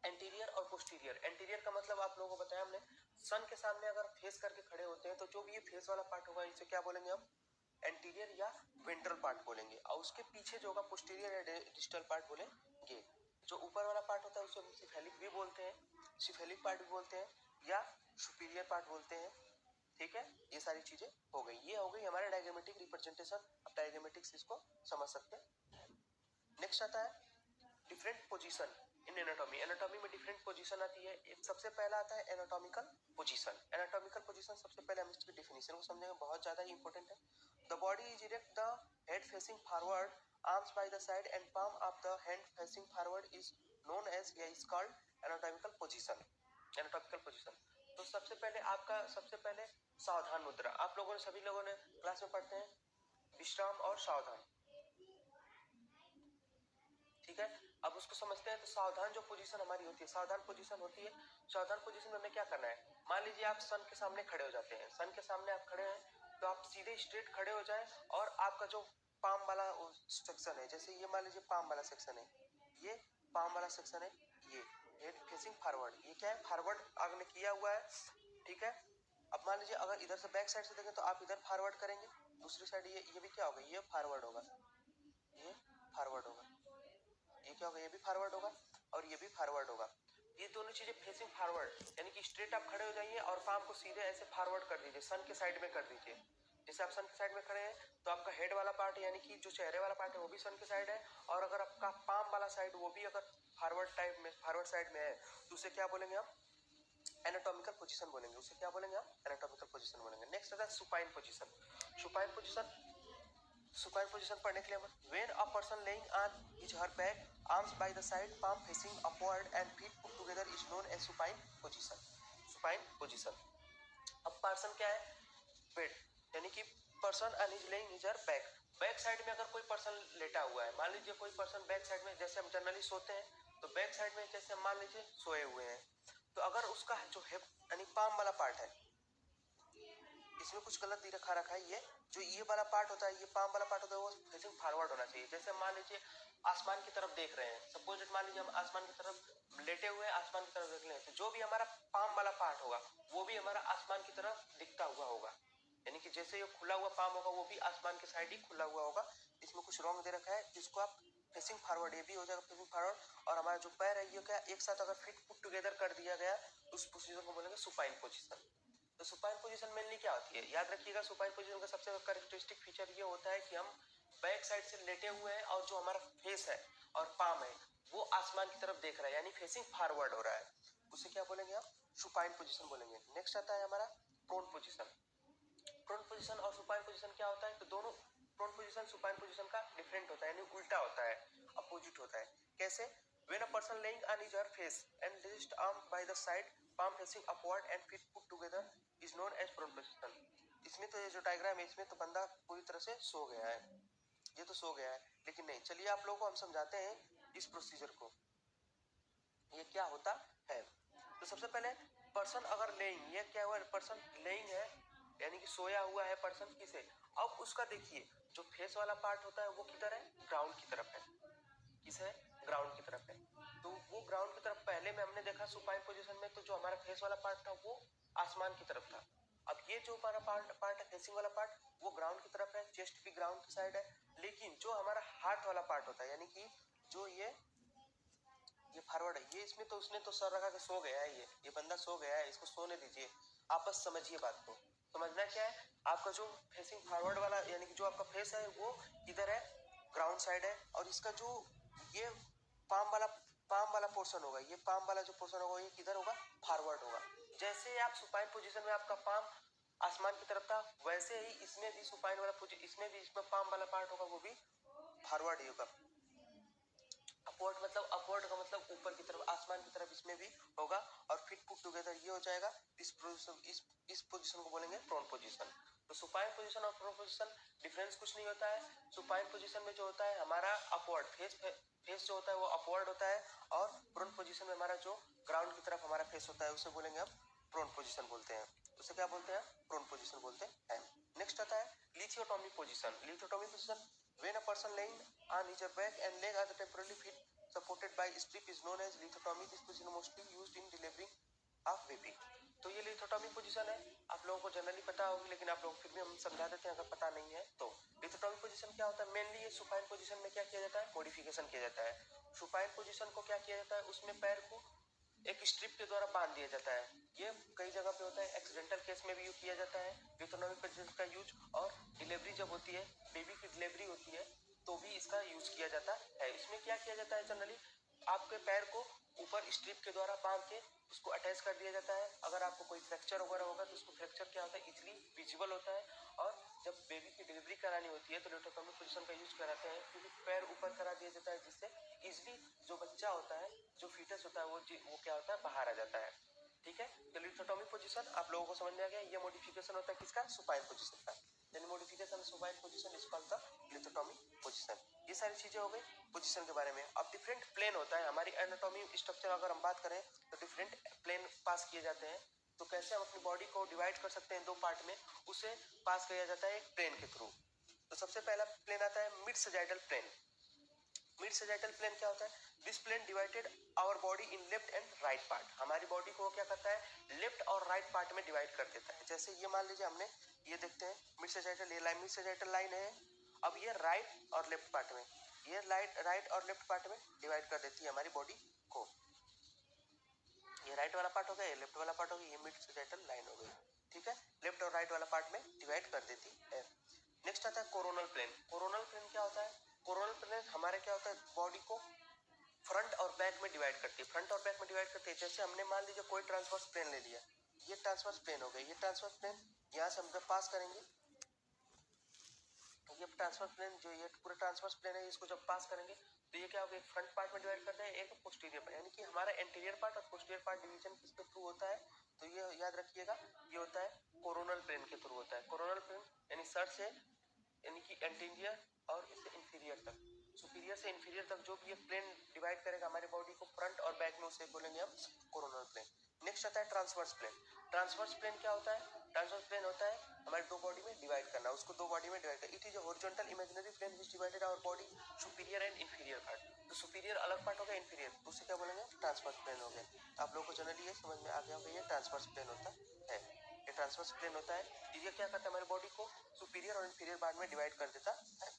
एंटीरियर और पोस्टीरियर। एंटीरियर का मतलब आप लोगों को बताया हमने, सन के सामने अगर फेस करके खड़े होते हैं तो जो भी ये फेस वाला पार्ट होगा इसे क्या बोलेंगे हम, एंटीरियर या वेंट्रल पार्ट बोलेंगे, और उसके पीछे जो होगा पोस्टीरियर या डिस्टल पार्ट बोलेंगे। जो ऊपर वाला पार्ट होता है उसे हम सिफेलिक भी बोलते हैं, सिफेलिक पार्ट भी बोलते हैं, या सुपीरियर पार्ट बोलते हैं। ठीक है, ये सारी चीजें हो गई, ये हो गई हमारे डायग्रामेटिक रिप्रेजेंटेशन। अब डायग्रामेटिक्स इसको समझ सकते हैं। नेक्स्ट आता है different position in anatomy. Anatomy में डिफरेंट पोजीशन आती है। एक सबसे पहला आता है एनाटॉमिकल पोजीशन। एनाटॉमिकल पोजीशन सबसे पहले हम इसकी डेफिनेशन को समझेंगे, बहुत ज्यादा ही इंपॉर्टेंट है। The body is erect, the head facing forward, arms by the side and palm of the hand facing forward is known as, या is called anatomical position. Anatomical position. तो सबसे पहले आपका, सबसे पहले सावधान मुद्रा। आप लोगों ने, सभी लोगों ने क्लास में पढ़ते हैं विश्राम और सावधान, ठीक है। अब उसको समझते हैं। तो सावधान जो पोजीशन हमारी होती है, सावधान पोजीशन होती है, सावधान पोजीशन में हमें क्या करना है, मान लीजिए आप सन के सामने खड़े हो जाते हैं, सन के सामने आप खड़े हैं, तो आप सीधे स्ट्रेट खड़े हो जाए, और आपका जो पाम वाला सेक्शन है, जैसे ये मान लीजिए पाम वाला सेक्शन है, ये पाम वाला सेक्शन है, ये हेड फेसिंग फॉरवर्ड, ये क्या है, फॉरवर्ड आपने किया हुआ है, ठीक है। अब मान लीजिए अगर इधर से बैक साइड से देखें तो आप इधर फॉरवर्ड करेंगे, दूसरी साइड ये भी क्या होगा, ये फॉरवर्ड होगा, ये फॉरवर्ड होगा, ये क्या होगा, ये भी फॉरवर्ड होगा, और ये भी फॉरवर्ड होगा। ये दोनों चीजें फेसिंग फॉरवर्ड, यानी कि स्ट्रेट आप खड़े हो जाइए और पाम को सीधे ऐसे फॉरवर्ड कर दीजिए, सन के साइड में कर दीजिए। जैसे आप सन के साइड में खड़े हैं तो आपका हेड वाला पार्ट, यानी कि जो चेहरे वाला पार्ट है वो भी सन के साइड है, और अगर आपका पाम वाला साइड वो भी अगर फॉरवर्ड टाइप में, फॉरवर्ड साइड में है, तो उसे क्या बोलेंगे हम, एनाटॉमिकल पोजीशन बोलेंगे, उसे क्या बोलेंगे हम, एनाटॉमिकल पोजीशन बोलेंगे। नेक्स्ट आता है supine position. Supine position, supine position पढ़ने के लिए हम, when a person laying on his her back, arms by the side, palm facing upward and feet put together is known as supine position. Supine position. अब पर्सन क्या है, बेड, यानी कि person and is laying his her back, back side में अगर कोई पर्सन लेटा हुआ है, मान लीजिए कोई पर्सन बैक साइड में, जैसे हम जनरली सोते हैं तो बैक साइड में जैसे मान लीजिए सोए हुए हैं, तो अगर उसका जो हिप यानी पाम वाला पार्ट है, इसमें कुछ गलत दे रखा है, ये जो ये वाला पार्ट होता है, ये पाम वाला पार्ट होता है, वो फेसिंग फॉरवर्ड होना चाहिए। जैसे मान लीजिए आसमान की तरफ देख रहे हैं, सपोज मान लीजिए हम आसमान की तरफ लेटे हुए हैं, आसमान की तरफ देख रहे हैं, तो जो भी हमारा पाम वाला पार्ट होगा वो भी हमारा आसमान की तरफ दिखता हुआ होगा, यानी कि जैसे ये खुला हुआ पाम होगा वो भी आसमान के साइड ही खुला हुआ होगा। इसमें कुछ रॉन्ग दे रखा है, जिसको आप फेसिंग फॉरवर्ड, ये भी हो जाएगा फेसिंग फॉरवर्ड, और हमारा जो पैर है ये क्या एक साथ अगर फिट पुट टुगेदर कर दिया गया, उस पोजीशन को बोलेंगे सुपाइन पोजीशन। तो सुपाइन पोजीशन मेनली क्या होती है, याद रखिएगा, सुपाइन पोजीशन का सबसे कैरेक्टरिस्टिक फीचर ये होता है कि हम बैक साइड से लेटे हुए हैं और जो हमारा फेस है और पाम है वो आसमान की तरफ देख रहा है, यानी फेसिंग फॉरवर्ड हो रहा है, उसे क्या बोलेंगे हम, सुपाइन पोजीशन बोलेंगे। नेक्स्ट आता है हमारा प्रोन पोजीशन। प्रोन पोजीशन और सुपाइन पोजीशन क्या होता है, तो दोनों, प्रोन पोजीशन सुपाइन पोजीशन का डिफरेंट होता है, यानी उल्टा होता है, अपोजिट होता है। कैसे, when a person laying on his or face and raised arm by the side, palm facing upward and feet put together is known as prone position। इसमें तो ये जो डायग्राम है इसमें तो बंदा पूरी तरह से सो गया है, ये तो सो गया है, लेकिन नहीं, चलिए आप लोगों को हम समझाते हैं इस प्रोसीजर को, ये क्या होता है। तो सबसे पहले पर्सन अगर लेइंग, ये क्या हुआ, पर्सन लेइंग है यानी कि सोया हुआ है पर्सन, किसे, अब उसका देखिए जो फेस वाला पार्ट होता है वो किधर है, ग्राउंड की तरफ है, किस है, ग्राउंड की तरफ है। तो वो ग्राउंड की तरफ पहले में हमने देखा सुपाइन पोजीशन में, तो जो हमारा फेस वाला पार्ट था वो आसमान की तरफ था। अब ये जो हमारा पार्ट है फेसिंग वाला पार्ट, वो ग्राउंड की तरफ है, चेस्ट भी ग्राउंड की साइड है। लेकिन जो हमारा हार्ट वाला पार्ट होता है, यानी कि जो ये फॉरवर्ड है, ये इसमें तो उसने तो सर रखा के सो गया है, ये बंदा सो गया है, इसको सोने दीजिए। आप बस समझिए बात को। समझना क्या है, आपका जो फेसिंग फॉरवर्ड वाला यानी कि जो आपका फेस है वो इधर है, ग्राउंड साइड है, और इसका जो ये पाम वाला पोर्शन होगा, ये पाम वाला जो पोर्शन होगा ये किधर होगा, फॉरवर्ड होगा। जैसे आप सुपाइन पोजीशन में आपका पाम आसमान की तरफ था, वैसे ही इसमें भी सुपाइन वाला पोजीशन, इसमें भी इसमें पाम वाला पार्ट होगा, वो भी फॉरवर्ड ही होगा। अपवर्ड का मतलब ऊपर की तरफ, आसमान की तरफ इसमें भी होगा, और फिर पुट टुगेदर ये हो जाएगा। इस पोजीशन को बोलेंगे प्रोन पोजीशन। तो सुपाइन पोजीशन और प्रोन पोजीशन डिफरेंस कुछ नहीं होता है। सुपाइन पोजीशन में जो होता है हमारा अपवर्ड फेस जो होता है वो अपवर्ड होता है, और प्रोन पोजीशन में हमारा जो ग्राउंड की तरफ हमारा फेस होता है उसे बोलेंगे हम प्रोन पोजीशन बोलते हैं। उसे क्या बोलते हैं, प्रोन पोजीशन बोलते हैं। नेक्स्ट आता है lithotomy position. Lithotomy position, when a person laying on his back and leg are temporarily fit supported by strip is known as lithotomy. This position mostly used in delivering of baby. तो ये लिथोटॉमी पोजीशन है, आप लोगों को जनरली पता होगी, लेकिन आप लोग फिर भी हम समझा देते हैं अगर पता नहीं है तो। लिथोटॉमी पोजीशन क्या होता है, मेनली ये सुपाइन पोजीशन में क्या किया जाता है, मॉडिफिकेशन किया जाता है। सुपाइन पोजीशन को क्या किया जाता है, उसमें पैर को एक स्ट्रिप के द्वारा बांध दिया जाता है। ये कई जगह पे होता है, एक्सीडेंटल केस में भी यूज किया जाता है लिथोटॉमी पोजीशन का यूज, और डिलीवरी जब होती है, बेबी की डिलीवरी होती है तो भी इसका यूज किया जाता है। इसमें क्या किया जाता है, जनरली आपके पैर को ऊपर स्ट्रिप के द्वारा बांध के उसको अटैच कर दिया जाता है। अगर आपको कोई फ्रैक्चर वगैरह होगा तो उसको फ्रैक्चर क्या होता है, इजीली विजिबल होता है। और जब बेबी की डिलीवरी करानी होती है तो लिथोटॉमी पोजीशन का यूज कराते हैं, क्योंकि पैर ऊपर करा दिया जाता है, जिससे इजीली जो बच्चा होता है, जो फीटस होता है, वो क्या होता है, बाहर आ जाता है। ठीक है, तो लिथोटॉमी पोजीशन आप लोगों को समझ में आ गया। ये मॉडिफिकेशन होता है किसका, सुपाइन पोजीशन का। यानी modification supine position is called the लिथोटॉमी position. ये सारी चीजें हो गई पोजीशन के बारे में। अब डिफरेंट प्लेन होता है हमारी एनाटॉमी स्ट्रक्चर, अगर हम बात करें तो डिफरेंट प्लेन पास किए जाते हैं। तो कैसे हम अपनी बॉडी को डिवाइड कर सकते हैं दो पार्ट में, उसे पास किया जाता है एक प्लेन के थ्रू। तो सबसे पहला प्लेन आता है mid sagittal plane. Mid sagittal plane क्या होता है, this plane divided our body in left and right part. हमारी बॉडी को क्या करता है, लेफ्ट और राइट पार्ट में डिवाइड कर देता है। जैसे ये मान लीजिए हमने ये देखते हैं मिड सजाइटल, ये लाइन मिड सजाइटल लाइन है। अब ये राइट और लेफ्ट पार्ट में, ये राइट और लेफ्ट पार्ट में डिवाइड कर देती है हमारी बॉडी को। ये राइट वाला पार्ट हो गया, ये लेफ्ट वाला पार्ट हो गया, ये मिड सजाइटल लाइन हो गई। ठीक है, लेफ्ट और राइट वाला पार्ट में डिवाइड कर देती है। नेक्स्ट आता है कोरोनल प्लेन। कोरोनल प्लेन क्या होता है, कोरोनल प्लेन हमारे क्या होता है, बॉडी को फ्रंट और बैक में डिवाइड करती है। फ्रंट और बैक में डिवाइड करती है। जैसे हमने मान लीजिए कोई ट्रांसवर्स प्लेन ले लिया, ये ट्रांसवर्स प्लेन हो गया, ये ट्रांसवर्स प्लेन यहाँ से हम जब पास करेंगे, ये ट्रांसवर्स प्लेन जो ये पूरा ट्रांसवर्स प्लेन है, इसको जब पास करेंगे तो ये क्या होगा, एक फ्रंट पार्ट में डिवाइड करते हैं, एक पोस्टीरियर पार्ट। यानी कि हमारा एंटीरियर पार्ट और पोस्टीरियर पार्ट डिवीजन किसके थ्रू होता है, तो ये याद रखिएगा, ये होता है कोरोनल प्लेन के थ्रू होता है। कोरोनल प्लेन यानी सर से, यानी कि एंटीरियर और इससे इंफीरियर तक, सुपीरियर से इंफीरियर तक जो भी ये प्लेन डिवाइड करेगा हमारी बॉडी को फ्रंट और बैक में, उसे बोलेंगे हम कोरोनल प्लेन। नेक्स्ट आता है ट्रांसवर्स प्लेन। ट्रांसवर्स प्लेन क्या होता है, ट्रांसवर्स प्लेन होता है हमारे दो बॉडी में डिवाइड करना, उसको दो बॉडी में डिवाइड करना। It is a horizontal imaginary plane which divided our body superior and inferior part. तो सुपीरियर अलग पार्ट हो गया, इंफीरियर उसे क्या बोलेंगे, ट्रांसवर्स प्लेन हो गया। आप लोगों को जनरली ये समझ में आ गया होगा, ये ट्रांसवर्स प्लेन होता है। ये ट्रांसवर्स प्लेन होता है, ये क्या करता है, हमारी बॉडी को सुपीरियर और इंफीरियर पार्ट में डिवाइड कर देता है।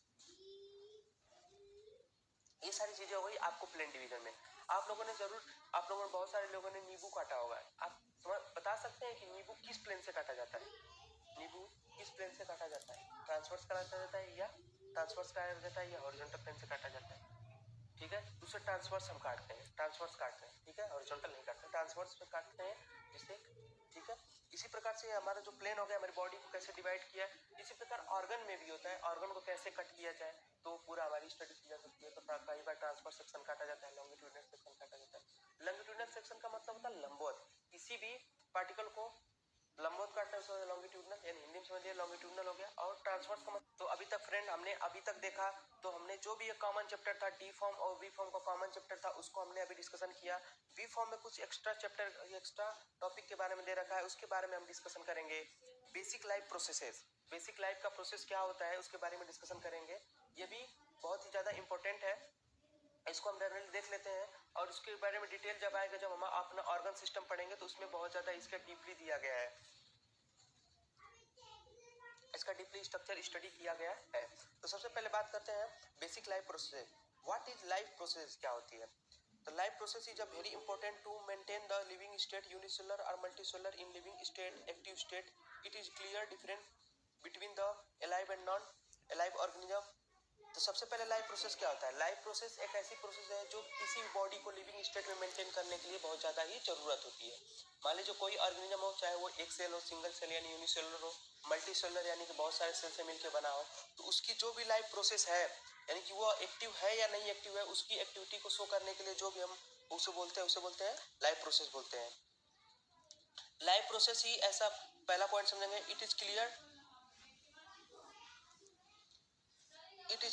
ये सारी चीजें हो गई आपको प्लेन डिवीजन में। आप लोगों ने जरूर, आप लोगों ने बहुत सारे लोगों ने नींबू काटा होगा। आप बता सकते हैं कि नींबू किस प्लेन से काटा जाता है, नींबू किस प्लेन से काटा जाता है, ट्रांसवर्स काटा जाता है या ट्रांसवर्स काटा जाता है या हॉरिजॉन्टल प्लेन से काटा जाता है। ठीक है, दूसरे ट्रांसवर्स हम काटते हैं, ट्रांसवर्स काटते हैं, ठीक है, हॉरिजॉन्टल नहीं काटते, ट्रांसवर्स पे काटते हैं जिससे। ठीक है, इसी प्रकार से हमारा जो प्लेन हो गया, हमारी बॉडी को कैसे डिवाइड किया, इसी प्रकार ऑर्गन में भी होता है, ऑर्गन को कैसे कट किया जाए तो पूरा हमारी स्टडी की जा सकती है। तो कई बार ट्रांसवर्स सेक्शन काटा जाता है, लॉन्गिट्यूडिनल सेक्शन काटा जाता है। लॉन्गिट्यूडिनल सेक्शन का मतलब होता है लंबवत, किसी भी पार्टिकल को लंबवत काटने से लॉन्गिट्यूडिनल, यानी हिंदी में समझिए लॉन्गिट्यूडिनल हो गया। और ट्रांसवर्स का मतलब, तो अभी तक फ्रेंड हमने अभी तक देखा, तो हमने जो भी एक कॉमन चैप्टर था डी फॉर्म और वी फॉर्म का कॉमन चैप्टर था, उसको हमने अभी डिस्कशन किया। वी फॉर्म में कुछ एक्स्ट्रा चैप्टर, एक्स्ट्रा टॉपिक के बारे में दे रखा है, उसके बारे में हम डिस्कशन करेंगे। Basic life processes, basic life का प्रोसेस क्या होता है उसके बारे में डिस्कशन करेंगे। ये भी बहुत ही ज्यादा इंपॉर्टेंट है, इसको हम जनरली देख लेते हैं और उसके बारे में डिटेल जब आएगा, जब हम अपना ऑर्गन सिस्टम पढ़ेंगे तो उसमें बहुत ज़्यादा इसका डीपली दिया गया है, इसका डीपली स्ट्रक्चर स्टडी किया गया है। तो सबसे पहले बात करते हैं basic life process. What is life process, क्या होती है? तो life process is a very important to maintain the living state, unicellular और multicellular in living state, active state. It is clear difference between the alive and non alive organism. तो सबसे पहले लाइफ प्रोसेस क्या होता है? लाइफ प्रोसेस एक ऐसी प्रोसेस है जो किसी बॉडी को लिविंग स्टेट में मेंटेन करने के लिए बहुत ज़्यादा ही जरूरत होती है। मान लीजिए कोई ऑर्गेनिज्म हो, चाहे वो एक सेल हो, सिंगल सेल यानी यूनिसेलुलर हो, मल्टी सेलुलर यानी कि बहुत सारे सेल से मिलकर बना हो, तो उसकी जो भी लाइफ प्रोसेस है, यानी कि वो एक्टिव है या नहीं एक्टिव है, उसकी एक्टिविटी को शो करने के लिए जो भी हम उसे बोलते हैं लाइफ प्रोसेस बोलते हैं। लाइफ प्रोसेस ही ऐसा, पहला पॉइंट समझेंगे, it is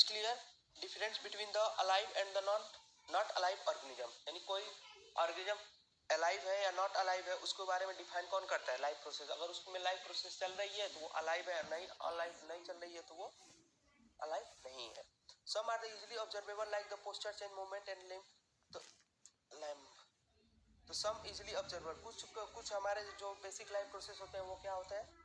clear difference between the alive and the not alive organism. यानी कोई ऑर्गेनिज्म अलाइव है या नॉट अलाइव है, उसके बारे में डिफाइन कौन करता है? Life process. अगर उसमें लाइफ प्रोसेस चल रही है तो वो अलाइव है, नहीं अलाइव नहीं चल रही है तो वो अलाइव नहीं है। Some are the easily observable like the posture change, movement and limb. तो सम इजीली ऑब्जर्वेबल, कुछ हमारे जो बेसिक लाइफ प्रोसेस होते हैं वो क्या होते हैं?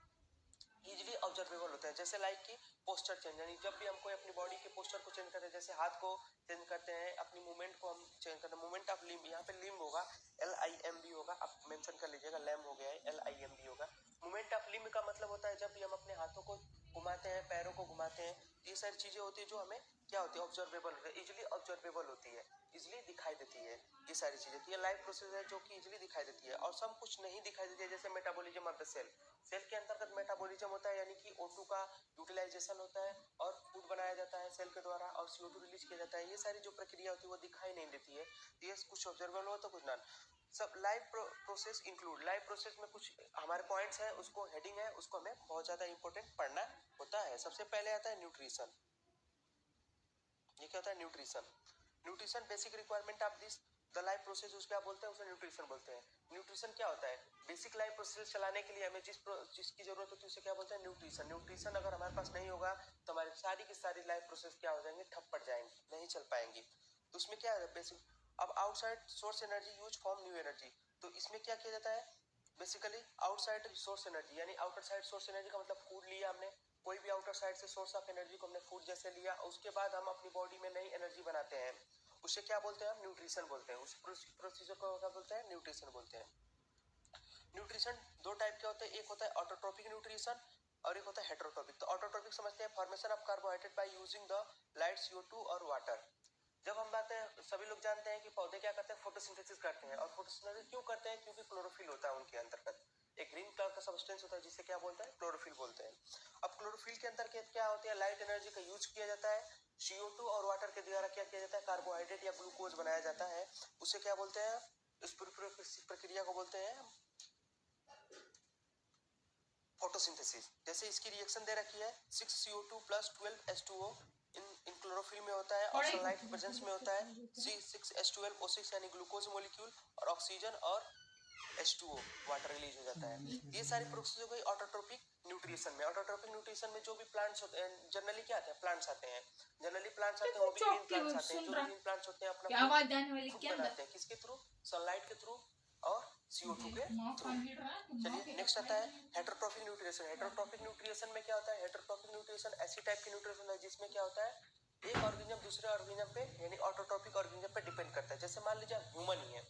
इजीली ऑब्जर्वेबल होते हैं। जैसे लाइक कि पोस्चर चेंज, यानी जब भी हम कोई अपनी बॉडी के पोस्चर को चेंज करते हैं, जैसे हाथ को चेंज करते हैं, अपनी मूवमेंट को हम चेंज करते हैं, मूवमेंट ऑफ लिम्ब, यहाँ पे लिम्ब होगा LIMB होगा, आप मेंशन कर लीजिएगा, लैम्ब हो गया है LIMB होगा। मूवमेंट ऑफ लिम्ब का मतलब होता है जब भी हम अपने हाथों को घुमाते हैं, पैरों को घुमाते हैं, ये सारी चीजें होती है जो हमें क्या होती है? ऑब्जर्वेबल होती है, इजिली ऑब्जर्वेबल होती है, इजिली दिखाई देती है। ये सारी चीजें, ये लाइफ प्रोसेस है जो कि इजिली दिखाई देती है। और सब कुछ नहीं दिखाई देती है, जैसे metabolism of the cell. Cell के अंतर्गत मेटाबॉलिज्म होता है, यानी कि O2 का यूटिलाइजेशन होता है और फूड बनाया जाता है सेल के द्वारा और CO2 रिलीज किया जाता है। ये सारी जो प्रक्रिया होती है वो दिखाई नहीं देती है, ये कुछ ऑब्जर्वेबल हो तो कुछ नॉन। सब life process include, life process में कुछ हमारे पॉइंट्स हैं, उसको हेडिंग है, उसको हमें बहुत ज्यादा इंपॉर्टेंट पढ़ना होता है। सबसे पहले आता है न्यूट्रिशन। ये क्या होता है? Nutrition. Nutrition basic requirement of this the life process, उस क्या बोलते हैं? उसे न्यूट्रिशन बोलते हैं। न्यूट्रिशन क्या होता है? बेसिक लाइफ प्रोसेस चलाने के लिए हमें जिसकी जरूरत होती है उसे क्या बोलते हैं? न्यूट्रिशन। न्यूट्रिशन अगर हमारे पास नहीं होगा तो हमारी सारी की सारी लाइफ प्रोसेस क्या हो जाएंगे? ठप पड़ जाएंगे, नहीं चल पाएंगी। तो उसमें क्या है बेसिक? अब outside source energy use form new energy. तो इसमें क्या किया जाता है? बेसिकली आउटसाइड सोर्स एनर्जी, यानी आउटर साइड सोर्स एनर्जी का मतलब फूड लिया हमने, कोई भी आउटर साइड से सोर्स ऑफ एनर्जी को हमने फूड जैसे लिया, उसके बाद हम अपनी बॉडी में नई एनर्जी बनाते हैं, उसे क्या बोलते हैं? हम न्यूट्रिशन बोलते हैं। उस प्रोसीजर को क्या बोलते हैं? न्यूट्रिशन बोलते हैं। न्यूट्रिशन दो टाइप के होते हैं, एक होता है ऑटोट्रोपिक न्यूट्रिशन और एक होता है हेटेरोट्रोपिक। तो ऑटोट्रोपिक समझते हैं formation of carbohydrate bye using the light, CO2 और वाटर। जब हम बात हैं, सभी लोग जानते हैं कि पौधे क्या करते हैं? फोटोसिंथेसिस करते हैं। और फोटोसिंथेसिस क्यों करते हैं? क्योंकि क्लोरोफिल होता है उनके अंतर्गत, एक ग्रीन कलर का सब्सटेंस होता है जिसे क्या बोलते हैं? क्लोरोफिल बोलते हैं। अब क्लोरोफिल के अंदर क्या होती है? लाइट एनर्जी का यूज किया जाता है, CO2 और वाटर के द्वारा क्या किया जाता है? कार्बोहाइड्रेट या ग्लूकोज बनाया जाता है, उसे क्या बोलते हैं? इस पूरी प्रक्रिया को बोलते हैं फोटोसिंथेसिस। जैसे इसकी रिएक्शन दे रखी है 6CO2 + 12H2O इन क्लोरोफिल में होता है और सनलाइट के प्रेजेंस में होता है C6H12O6 यानी ग्लूकोज मॉलिक्यूल और ऑक्सीजन और H2O वाटर रिलीज हो जाता है। ये सारी प्रोसेस हो गई ऑटोट्रोपिक न्यूट्रिशन में। ऑटोट्रोपिक न्यूट्रिशन में जो भी प्लांट्स होते हैं, जनरली क्या आते हैं? प्लांट्स आते हैं, जनरली प्लांट्स आते हैं, वो भी ग्रीन प्लांट्स आते हैं। जो ग्रीन प्लांट्स होते हैं अपना फूड बनाते हैं, किसके थ्रू? सनलाइट के थ्रू और CO2 के थ्रू। चलिए नेक्स्ट आता है हेटेरोट्रोपिक न्यूट्रिशन। हेटेरोट्रोपिक न्यूट्रिशन में क्या होता है? हेटेरोट्रोपिक न्यूट्रिशन ऐसी टाइप की न्यूट्रिशन है जिसमें क्या होता है? एक ऑर्गेनिज्म दूसरे ऑर्गेनिज्म पे यानी ऑटोट्रोपिक ऑर्गेनिज्म पे डिपेंड करता है। जैसे मान लीजिए ह्यूमन ही है,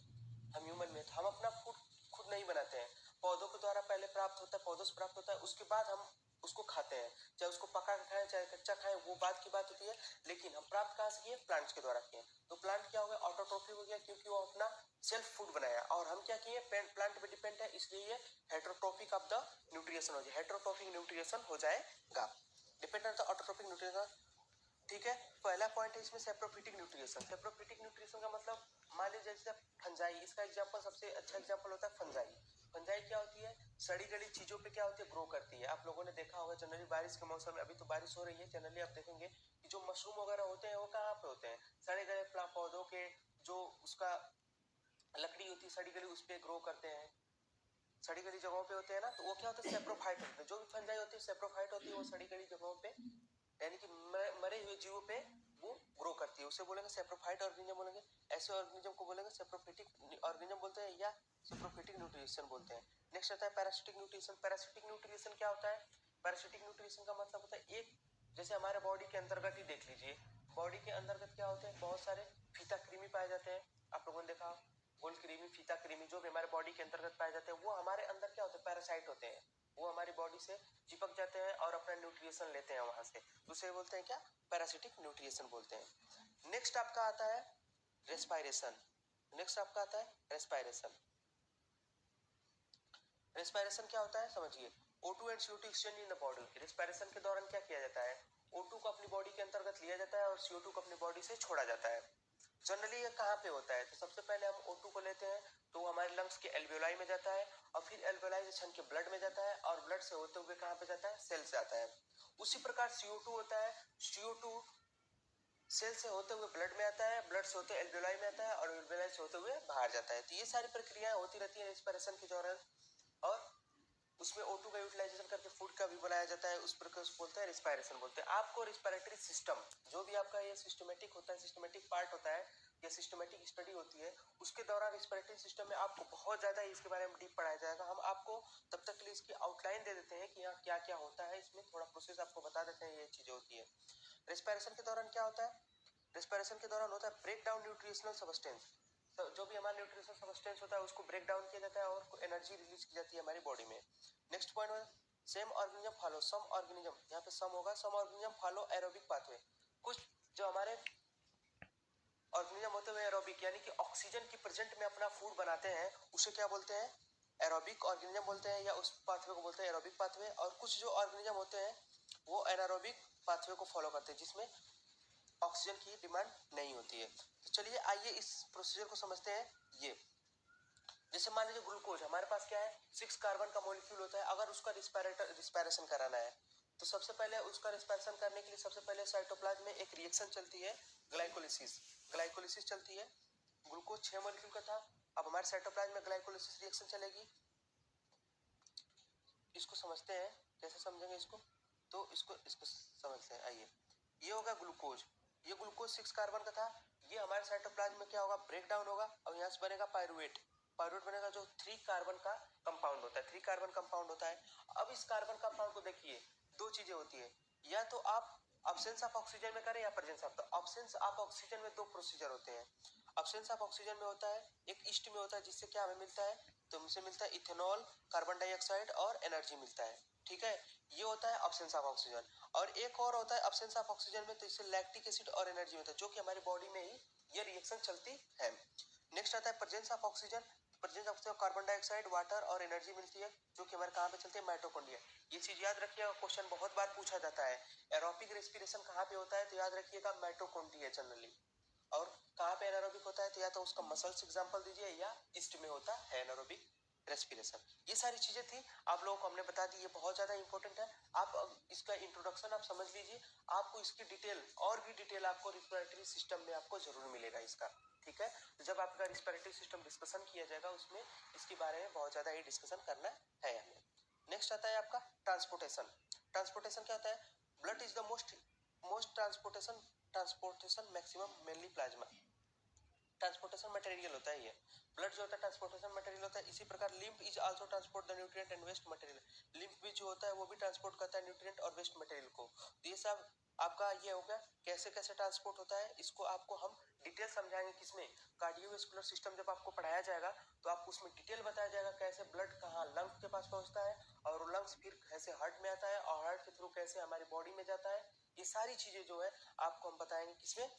हम ह्यूमन में हम अपना फूड खुद नहीं बनाते हैं, पौधों के द्वारा पहले प्राप्त होता है, पौधों से प्राप्त होता है, उसके बाद हम उसको खाते हैं। चाहे उसको पका के खाएं चाहे कच्चा खाएं, वो बात की बात होती है। लेकिन हम प्राप्त कहाँ से किए? प्लांट्स के द्वारा किए। तो प्लांट क्या हो गया? ऑटोट्रोफिक हो गया, क्योंकि वो अपना सेल्फ फूड बनाया। और हम क्या किए? प्लांट पे डिपेंड है, इसलिए ये हेटेरोट्रोपिक ऑफ द न्यूट्रिशन हो जाए, हेटेरोट्रोपिक न्यूट्रिशन हो जाएगा। डिपेंडेंट ऑटोट्रोपिक न्यूट्रिशन, ठीक है। पहला पॉइंट है इसमें सेप्रोफिटिक न्यूट्रिशन। सेप्रोफिटिक न्यूट्रिशन का मतलब मान लीजिए जैसे फंजाई, इसका एग्जांपल सबसे अच्छा एग्जांपल होता है फंजाई। फंजाई क्या होती है? सड़ी गली चीजों पे क्या होती है? ग्रो करती है। आप लोगों ने देखा होगा जनरली बारिश के मौसम में, अभी तो बारिश हो रही है, जनरली आप देखेंगे कि जो मशरूम वगैरह होते हैं वो कहाँ पे होते हैं? सड़े गले पौधों के जो उसका लकड़ी होती है सड़ी गली, उस पे ग्रो करते हैं, सड़ी गली जगहों पे होते हैं ना, तो वो क्या होता है? सेप्रोफाइट होते हैं। जो भी फंजाई होती है सेप्रोफाइट होती है, वो सड़ी गली जगहों पे यानी कि मरे हुए जीवों पे वो ग्रो करती है, उसे बोलेंगे सेप्रोफाइट ऑर्गेनिज्म बोलेंगे। ऐसे ऑर्गेनिज्म को बोलेंगे सेप्रोफिटिक ऑर्गेनिज्म बोलते हैं या सेप्रोफिटिक न्यूट्रिशन बोलते हैं। नेक्स्ट आता है पैरासिटिक न्यूट्रिशन। पैरासिटिक न्यूट्रिशन क्या होता है? पैरासिटिक न्यूट्रिशन का मतलब होता है एक, जैसे हमारे बॉडी के अंतर्गत ही देख लीजिए, बॉडी के अंतर्गत क्या होते हैं, बहुत सारे फीता कृमि पाए जाते हैं। आप लोगों ने देखा गोल कृमि, फीता कृमि, जो भी हमारे बॉडी के अंतर्गत पाए जाते हैं वो हमारे अंदर क्या होते हैं, पैरासाइट होते हैं। वो हमारी बॉडी से चिपक जाते हैं और अपना न्यूट्रिशन लेते हैं वहां से, उसे बोलते हैं क्या, पैरासिटिक न्यूट्रिशन बोलते हैं। नेक्स्ट आपका आता है रेस्पायरेशन। नेक्स्ट आपका आता है रेस्पायरेशन। रेस्पायरेशन क्या होता है समझिए, O2 and CO2 exchange in the body. Respiration के दौरान क्या किया जाता है, O2 को अपनी बॉडी के अंतर्गत लिया जाता है और CO2 को अपनी बॉडी से छोड़ा जाता है। जनरली ये कहाँ पे होता है, तो सबसे पहले हम O2 को लेते हैं तो वो हमारे लंग्स के एल्वियोलाई में जाता है और फिर एल्वियोलाइजेशन के ब्लड में जाता है और ब्लड से होते हुए कहाँ पे जाता है, सेल से आता है। उसी प्रकार CO2 होता है, CO2 सेल से होते हुए ब्लड में आता है, ब्लड से होते हुए एल्वियोलाई में आता है और एल्वियोलाई से होते हुए बाहर जाता है। तो ये सारी प्रक्रियाएं होती रहती है रेस्पिरेशन के दौरान और उसमें O2 का यूटिलाइजेशन करके फूड का भी बनाया जाता है, उस प्रकार उसको बोलते हैं रेस्पिरेशन बोलते हैं। आपको रेस्पिरेटरी सिस्टम जो भी आपका ये सिस्टमेटिक होता है, सिस्टमेटिक पार्ट होता है या सिस्टमेटिक स्टडी होती है, उसके दौरान रेस्पिरेटरी सिस्टम में आपको बहुत ज्यादा इसके बारे में डीप पढ़ाया जाएगा। हम आपको तब तक के लिए इसकी आउटलाइन दे देते हैं कि यहाँ क्या क्या होता है, इसमें थोड़ा प्रोसेस आपको बता देते हैं, ये चीजें होती है। रेस्पिरेशन के दौरान क्या होता है, रेस्पिरेशन के दौरान होता है ब्रेक डाउन न्यूट्रिशनल सबस्टेंस। तो जो भी हमारा न्यूट्रिशनल सबस्टेंस होता है उसको ब्रेक डाउन किया जाता है और एनर्जी रिलीज की जाती है हमारी बॉडी में। नेक्स्ट पॉइंट है same organism follow some organism, यहाँ पे सम होगा, some organism follow aerobic pathway. कुछ जो हमारे ऑर्गेनिज्म होते हुए एरोबिक यानी कि ऑक्सीजन की प्रेजेंट में अपना फूड बनाते हैं, उसे क्या बोलते हैं, एरोबिक ऑर्गेनिज्म बोलते हैं या उस पाथवे को बोलते हैं एरोबिक पाथवे। और कुछ जो ऑर्गेनिज्म होते हैं वो एनारोबिक पाथवे को फॉलो करते हैं जिसमें ऑक्सीजन की डिमांड नहीं होती है। तो चलिए आइए इस प्रोसीजर को समझते हैं। ये जैसे मान लीजिए ग्लूकोज हमारे पास क्या है, 6 कार्बन का मॉलिक्यूल होता है। अगर उसका रिस्पायरेशन कराना है तो सबसे पहले उसका रिस्पायरेशन करने के लिए सबसे पहले साइटोप्लाज्म में एक रिएक्शन चलती है, ग्लाइकोलिसिस। ग्लाइकोलिसिस चलती है, ग्लूकोज 6 मॉलिक्यूल का था, अब हमारे साइटोप्लाज्म में ग्लाइकोलिसिस रिएक्शन चलेगी। इसको समझते हैं, कैसे समझेंगे इसको, तो इसको समझते हैं। आइए, ये होगा ग्लूकोज, ये ग्लूकोज 6 कार्बन का था, ये हमारे साइटोप्लाज्म में क्या होगा, ब्रेक डाउन होगा और यहाँ से बनेगा पायरुवेट। पायरुवेट बनेगा जो 3 कार्बन का कंपाउंड होता है, 3 कार्बन कंपाउंड होता है। अब इस कार्बन कंपाउंड को देखिए, दो चीजें होती है, या तो आप अब्सेंस ऑफ ऑक्सीजन में करें या प्रेजेंस ऑफ। तो अब्सेंस ऑफ ऑक्सीजन में दो प्रोसीजर होते हैं। अब्सेंस ऑफ ऑक्सीजन में होता है, एक ईस्ट में होता है जिससे क्या हमें मिलता है, तो हमसे मिलता है इथेनॉल, कार्बन डाइऑक्साइड और एनर्जी मिलता है, ठीक है, ये होता है अब्सेंस ऑफ ऑक्सीजन। और एक और होता है अब्सेंस ऑफ ऑक्सीजन में, तो इससे लैक्टिक एसिड और एनर्जी मिलता है, जो कि हमारी बॉडी में ही ये रिएक्शन चलती है। नेक्स्ट आता है presence of oxygen. Presence of carbon dioxide, water और एनर्जी मिलती है, जो कि हमारे कहाँ पे चलती है, माइटोकॉन्ड्रिया। ये चीज याद रखिएगा, क्वेश्चन बहुत बार पूछा जाता है, एरोबिक रेस्पिरेशन कहाँ पे होता है, तो याद रखिएगा माइटोकॉन्ड्रिया जनरली। और कहाँ पे एनारोबिक होता है, तो या तो उसका मसल्स एग्जांपल दीजिए या ईस्ट में होता है एनारोबिक रेस्पिरेशन। ये सारी चीजें थी, आप लोगों को हमने बता दी, ये बहुत ज्यादा इंपॉर्टेंट है। आप इसका इंट्रोडक्शन आप समझ लीजिए, आपको इसकी डिटेल और भी डिटेल आपको रिस्पिरेटरी सिस्टम में आपको जरूर मिलेगा इसका, ठीक है। तो जब आपका रिस्पिरेटरी सिस्टम डिस्कशन किया जाएगा उसमें इसके बारे में बहुत ज्यादा ही डिस्कशन करना है हमें। नेक्स्ट आता है आपका ट्रांसपोर्टेशन। ट्रांसपोर्टेशन क्या होता है, blood is the most transportation maximum mainly plasma. Transportation material होता है ये, ब्लड जो होता है ट्रांसपोर्टेशन मटेरियल होता है। इसी प्रकार lymph is also transport the nutrient and waste material. Lymph भी जो होता है वो भी ट्रांसपोर्ट करता है न्यूट्रिएंट और वेस्ट मटेरियल को। तो ये सब आपका ये हो गया कैसे कैसे ट्रांसपोर्ट होता है, इसको आपको हम डिटेल समझाएंगे किसमें, कार्डियोवैस्कुलर सिस्टम जब आपको पढ़ाया जाएगा तो आपको उसमें डिटेल बताया जाएगा कैसे ब्लड कहाँ लंग्स के पास पहुंचता है और लंग्स फिर कैसे हार्ट में आता है और हार्ट के थ्रू कैसे हमारी बॉडी में जाता है। ये सारी चीजें जो है आपको हम बताएंगे किसमें,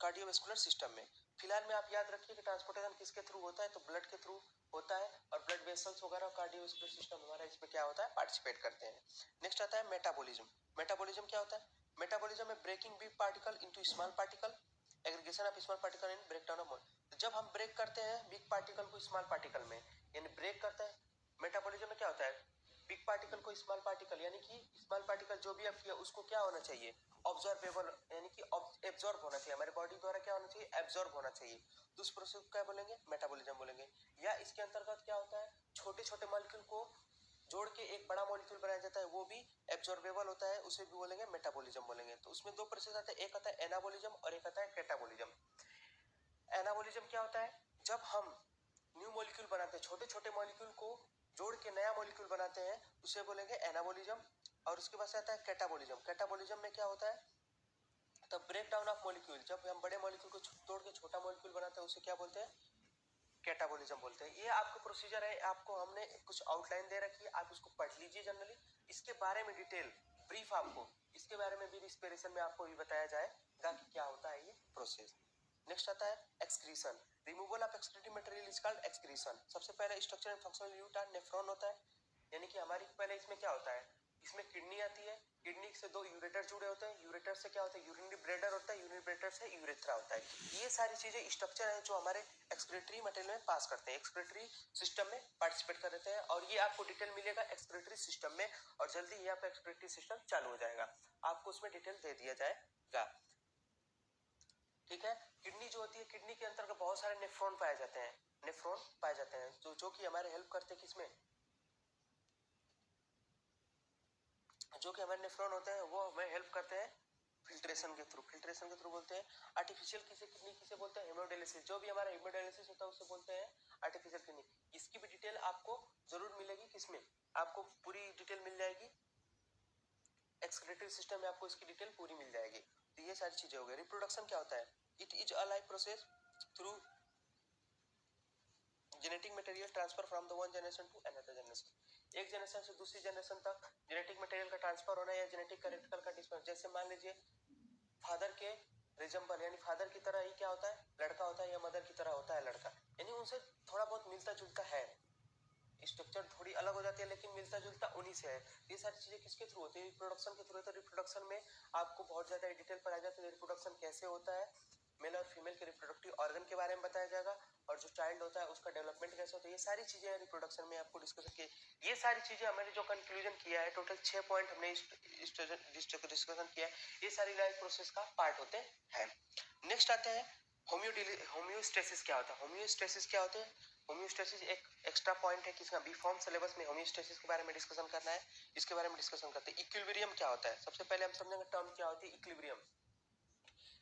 कार्डियोवैस्कुलर सिस्टम में। फिलहाल में आप याद रखिए कि ट्रांसपोर्टेशन किसके थ्रू होता है, तो ब्लड के थ्रू होता है और ब्लड वेसल्स वगैरह कार्डियोवैस्कुलर सिस्टम हमारा इसमें क्या होता है, पार्टिसिपेट करते हैं। नेक्स्ट आता है मेटाबॉलिज्म। मेटाबॉलिज्म क्या होता है, मेटाबॉलिज्म में breaking big particle into small particle, aggregation of small particle in breakdown of. तो जब हम ब्रेक करते हैं बिग पार्टिकल को स्मॉल पार्टिकल में, यानी ब्रेक करते हैं, मेटाबॉलिज्म में क्या होता है, बिग पार्टिकल को स्मॉल पार्टिकल, यानी कि स्मॉल पार्टिकल जो भी आप किया उसको क्या होना चाहिए, ऑब्जर्वेबल, यानी कि एब्जॉर्ब होना चाहिए, हमारे बॉडी द्वारा क्या होना चाहिए, एब्जॉर्ब होना चाहिए। तो उस प्रोसेस को क्या बोलेंगे, मेटाबॉलिज्म बोलेंगे। या इसके अंतर्गत क्या होता है, छोटे छोटे मॉलिक्यूल को जोड़ के एक बड़ा मॉलिक्यूल बनाया जाता है, वो भी एब्जॉर्बेबल होता है, उसे भी बोलेंगे मेटाबॉलिज्म बोलेंगे। तो उसमें दो प्रोसेस आता है, एक आता है एनाबॉलिज्म और एक आता है कैटाबॉलिज्म। एनाबॉलिज्म क्या होता है? जब हम न्यू मॉलिक्यूल बनाते हैं, छोटे छोटे मॉलिक्यूल को जोड़ के नया मॉलिक्यूल बनाते हैं, उसे बोलेंगे एनाबॉलिज्म। और उसके बाद से आता है कैटाबॉलिज्म। कैटाबॉलिज्म में क्या होता है? The break down of molecule. जब हम बड़े मॉलिक्यूल को तोड़ के छोटा मॉलिक्यूल बनाते हैं, उसे क्या बोलते हैं? कैटाबॉलिज्म बोलते हैं। ये आपका प्रोसीजर है, आपको हमने कुछ आउटलाइन दे रखी है, आप इसको पढ़ लीजिए जनरली। इसके बारे में डिटेल ब्रीफ आपको इसके बारे में भी इंस्पिरेशन में आपको भी बताया जाएगा कि क्या होता है ये प्रोसेस। नेक्स्ट आता है excretion. Removal of excretive material is called excretion. सबसे पहले structure and functional unit are nephron होता है, यानी कि हमारी पहले इसमें क्या होता है? इसमें किडनी आती है, किडनी से दो यूरेटर जुड़े होते हैं, यूरेटर से क्या होता है? यूरिनरी ब्लैडर होता है, यूरिनरी ब्लैडर से यूरेथ्रा होता है। ये सारी चीजें स्ट्रक्चर है जो हमारे एक्सक्रीटरी मटेरियल में पास करते हैं, एक्सक्रीटरी सिस्टम में पार्टिसिपेट कर देते हैं। और ये आपको डिटेल मिलेगा एक्सक्रीटरी सिस्टम में, और जल्दी ही आपका एक्सक्रीटरी सिस्टम चालू हो जाएगा, आपको उसमें डिटेल दे दिया जाएगा। ठीक है। किडनी जो होती है, किडनी के अंतर्गत बहुत सारे नेफ्रॉन पाए जाते हैं, नेफ्रॉन पाए जाते हैं जो कि हमारे हेल्प करते हैं किसमें? जो कि हमारे नेफ्रॉन होते हैं वो हमें हेल्प करते हैं फिल्ट्रेशन के थ्रू। फिल्ट्रेशन के थ्रू बोलते हैं आर्टिफिशियल किडनी किसे बोलते हैं? हेमोडायलिसिस। जो भी हमारा हेमोडायलिसिस होता है उसे बोलते हैं आर्टिफिशियल किडनी। इसकी भी डिटेल आपको जरूर मिलेगी, किसमें? आपको पूरी डिटेल मिल जाएगी एक्सक्रीटरी सिस्टम में, आपको इसकी डिटेल पूरी मिल जाएगी। तो ये सारी चीजें हो गई। रिप्रोडक्शन क्या होता है? It is a life process through genetic material transfer from the one generation to another generation. एक जनरेशन से दूसरी जनरेशन तक जेनेटिक मटेरियल का ट्रांसफर होना या जेनेटिक करेक्टर का डिस्पर। जैसे मान लीजिए फादर के रिजम्बल, यानी फादर की तरह ही क्या होता है? लड़का होता है, या मदर की तरह होता है लड़का, यानी उनसे थोड़ा बहुत मिलता जुलता है। स्ट्रक्चर थोड़ी अलग हो जाती है लेकिन मिलता जुलता उन्हीं से है। ये सारी चीजें किसके थ्रू होती है? रिप्रोडक्शन के थ्रू। तो रिप्रोडक्शन में आपको बहुत ज्यादा डिटेल पर आ जाती है रिप्रोडक्शन कैसे होता है, मेल और फीमेल के रिप्रोडक्टिव ऑर्गन के बारे में बताया जाएगा, और जो चाइल्ड होता है उसका डेवलपमेंट कैसे होता है। ये सारी चीजें रिप्रोडक्शन में आपको डिस्कस की। ये सारी चीजें हमने जो कंक्लूजन किया है, टोटल 6 पॉइंट हमने डिस्कशन किया है, ये सारी लाइफ प्रोसेस का पार्ट होते हैं। नेक्स्ट आते हैं होम्योस्टेसिस। क्या होता है होम्योस्टेसिस? क्या होते हैं होम्योस्टेसिस? एक एक्स्ट्रा पॉइंट है किसका? बी फॉर्म सिलेबस में होम्योस्टेसिस के बारे में डिस्कशन करना है, इसके बारे में डिस्कशन करते हैं। इक्विलिब्रियम क्या होता है? सबसे पहले हम समझेंगे टर्म क्या होती है equilibrium.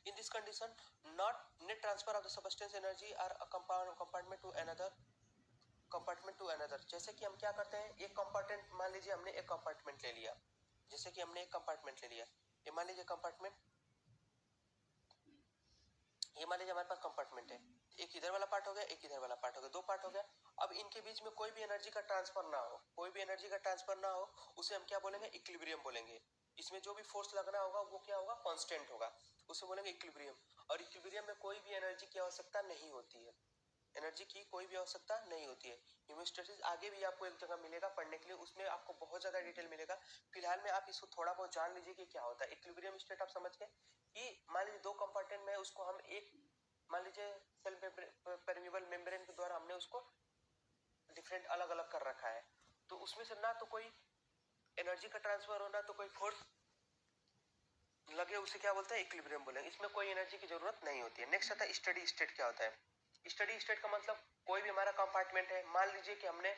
In this condition not net transfer of the substance energy और कंपार्टमेंट टू अनदर। जैसे कि हम क्या करते हैं, एक कंपार्टमेंट, मान लीजिए हमने एक कंपार्टमेंट ले लिया, जैसे कि हमने एक कंपार्टमेंट ले लिया, ये मान लीजिए कंपार्टमेंट, ये मान लीजिए हमारे पास कंपार्टमेंट है, एक इधर वाला पार्ट हो गया, एक इधर वाला पार्ट हो गया, दो पार्ट हो गया। अब इनके बीच में कोई भी एनर्जी का ट्रांसफर ना हो, कोई भी एनर्जी का ट्रांसफर ना हो, उसे हम क्या बोलेंगे? इक्विलिब्रियम बोलेंगे। इसमें जो भी फोर्स लगना होगा वो क्या होगा? कांस्टेंट होगा, उसे बोलेंगे इक्विलिब्रियम। और इक्विलिब्रियम में कोई भी एनर्जी की आवश्यकता नहीं होती है, एनर्जी की कोई भी आवश्यकता नहीं होती है। होम्योस्टेसिस आगे भी आपको एक जगह मिलेगा पढ़ने के लिए, उसमें आपको बहुत ज्यादा डिटेल मिलेगा। फिलहाल में आप इसको थोड़ा बहुत जान लीजिए कि क्या होता है इक्विलिब्रियम स्टेट। आप समझ गए कि मान लीजिए दो कंपार्टमेंट में, उसको हम एक, मान लीजिए सेल परमेबल मेम्ब्रेन के द्वारा हमने उसको डिफरेंट अलग अलग कर रखा है, तो उसमें से ना तो कोई एनर्जी का ट्रांसफर हो, ना तो कोई फोर्स लगे, उसे क्या बोलते हैं? इक्विलिब्रियम बोलेंगे। इसमें कोई एनर्जी की जरूरत नहीं होती है। नेक्स्ट आता है स्टडी स्टेट। क्या होता है स्टडी स्टेट? का मतलब कोई भी हमारा कंपार्टमेंट है, मान लीजिए कि हमने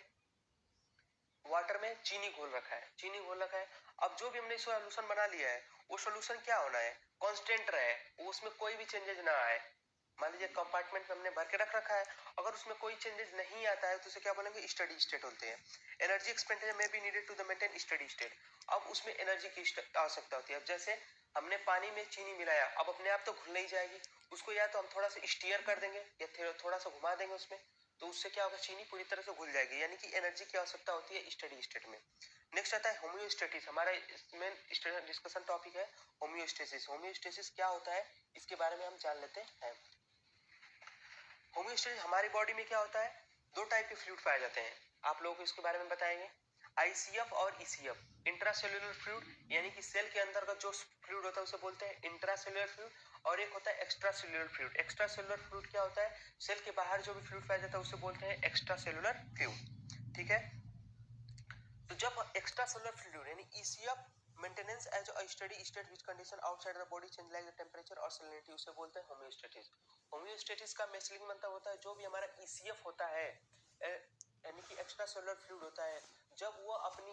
वाटर में चीनी घोल रखा है, चीनी घोल रखा है। अब जो भी हमने सॉल्यूशन बना लिया है, वो सॉल्यूशन क्या होना है? कांस्टेंट रहे, उसमें कोई भी चेंजेस ना आए। मान लीजिए कंपार्टमेंट में हमने भर के रख रखा है, अगर उसमें कोई चेंजेस नहीं आता है तो उसे क्या बोलेंगे? स्टडी स्टेट बोलते हैं। एनर्जी एक्सपेंडिचर में be needed to the maintain steady state. अब उसमें एनर्जी की आवश्यकता होती है। अब जैसे हमने पानी में चीनी मिलाया, अब अपने आप तो घुल नहीं जाएगी, उसको या तो हम थोड़ा सा स्टीयर कर देंगे या थोड़ा सा घुमा देंगे उसमें, तो उससे क्या होगा? चीनी पूरी तरह से घुल जाएगी, यानी कि एनर्जी की आवश्यकता होती है स्टडी स्टेट में। नेक्स्ट आता है होम्योस्टेसिस। हमारा मेन डिस्कशन टॉपिक है होम्योस्टेसिस। होम्योस्टेसिस क्या होता है इसके बारे में हम जान लेते हैं। होम्योस्टेसिस हमारी बॉडी में क्या होता है? दो टाइप के फ्लूइड पाए जाते हैं, आप लोगों को इसके बारे में बताएंगे। आईसीएफ और ईसीएफ, इंट्रासेल्यूलर फ्लूइड, यानी कि सेल के अंदर का जो फ्लूइड होता है उसे बोलते हैं इंट्रासेल्यूलर फ्लूइड, और एक होता है extra cellular fluid. Extra cellular fluid क्या होता है? सेल के बाहर जो भी फ्लूइड पाया जाता है उसे बोलते हैं एक्स्ट्रा सेल्यूलर फ्लूइड। ठीक है। तो जब एक्स्ट्रा सेल्यूलर फ्लूइड यानी ECF maintenance as a steady state which condition outside the body change like the temperature और सैलिनिटी, उसे बोलते हैं होम्योस्टेसिस। होम्योस्टेसिस का मैस्लिंग मतलब होता है जो भी हमारा ईसीएफ होता है, यानी कि एक्स्ट्रा सेल्यूलर फ्लूइड होता है, जब वो अपने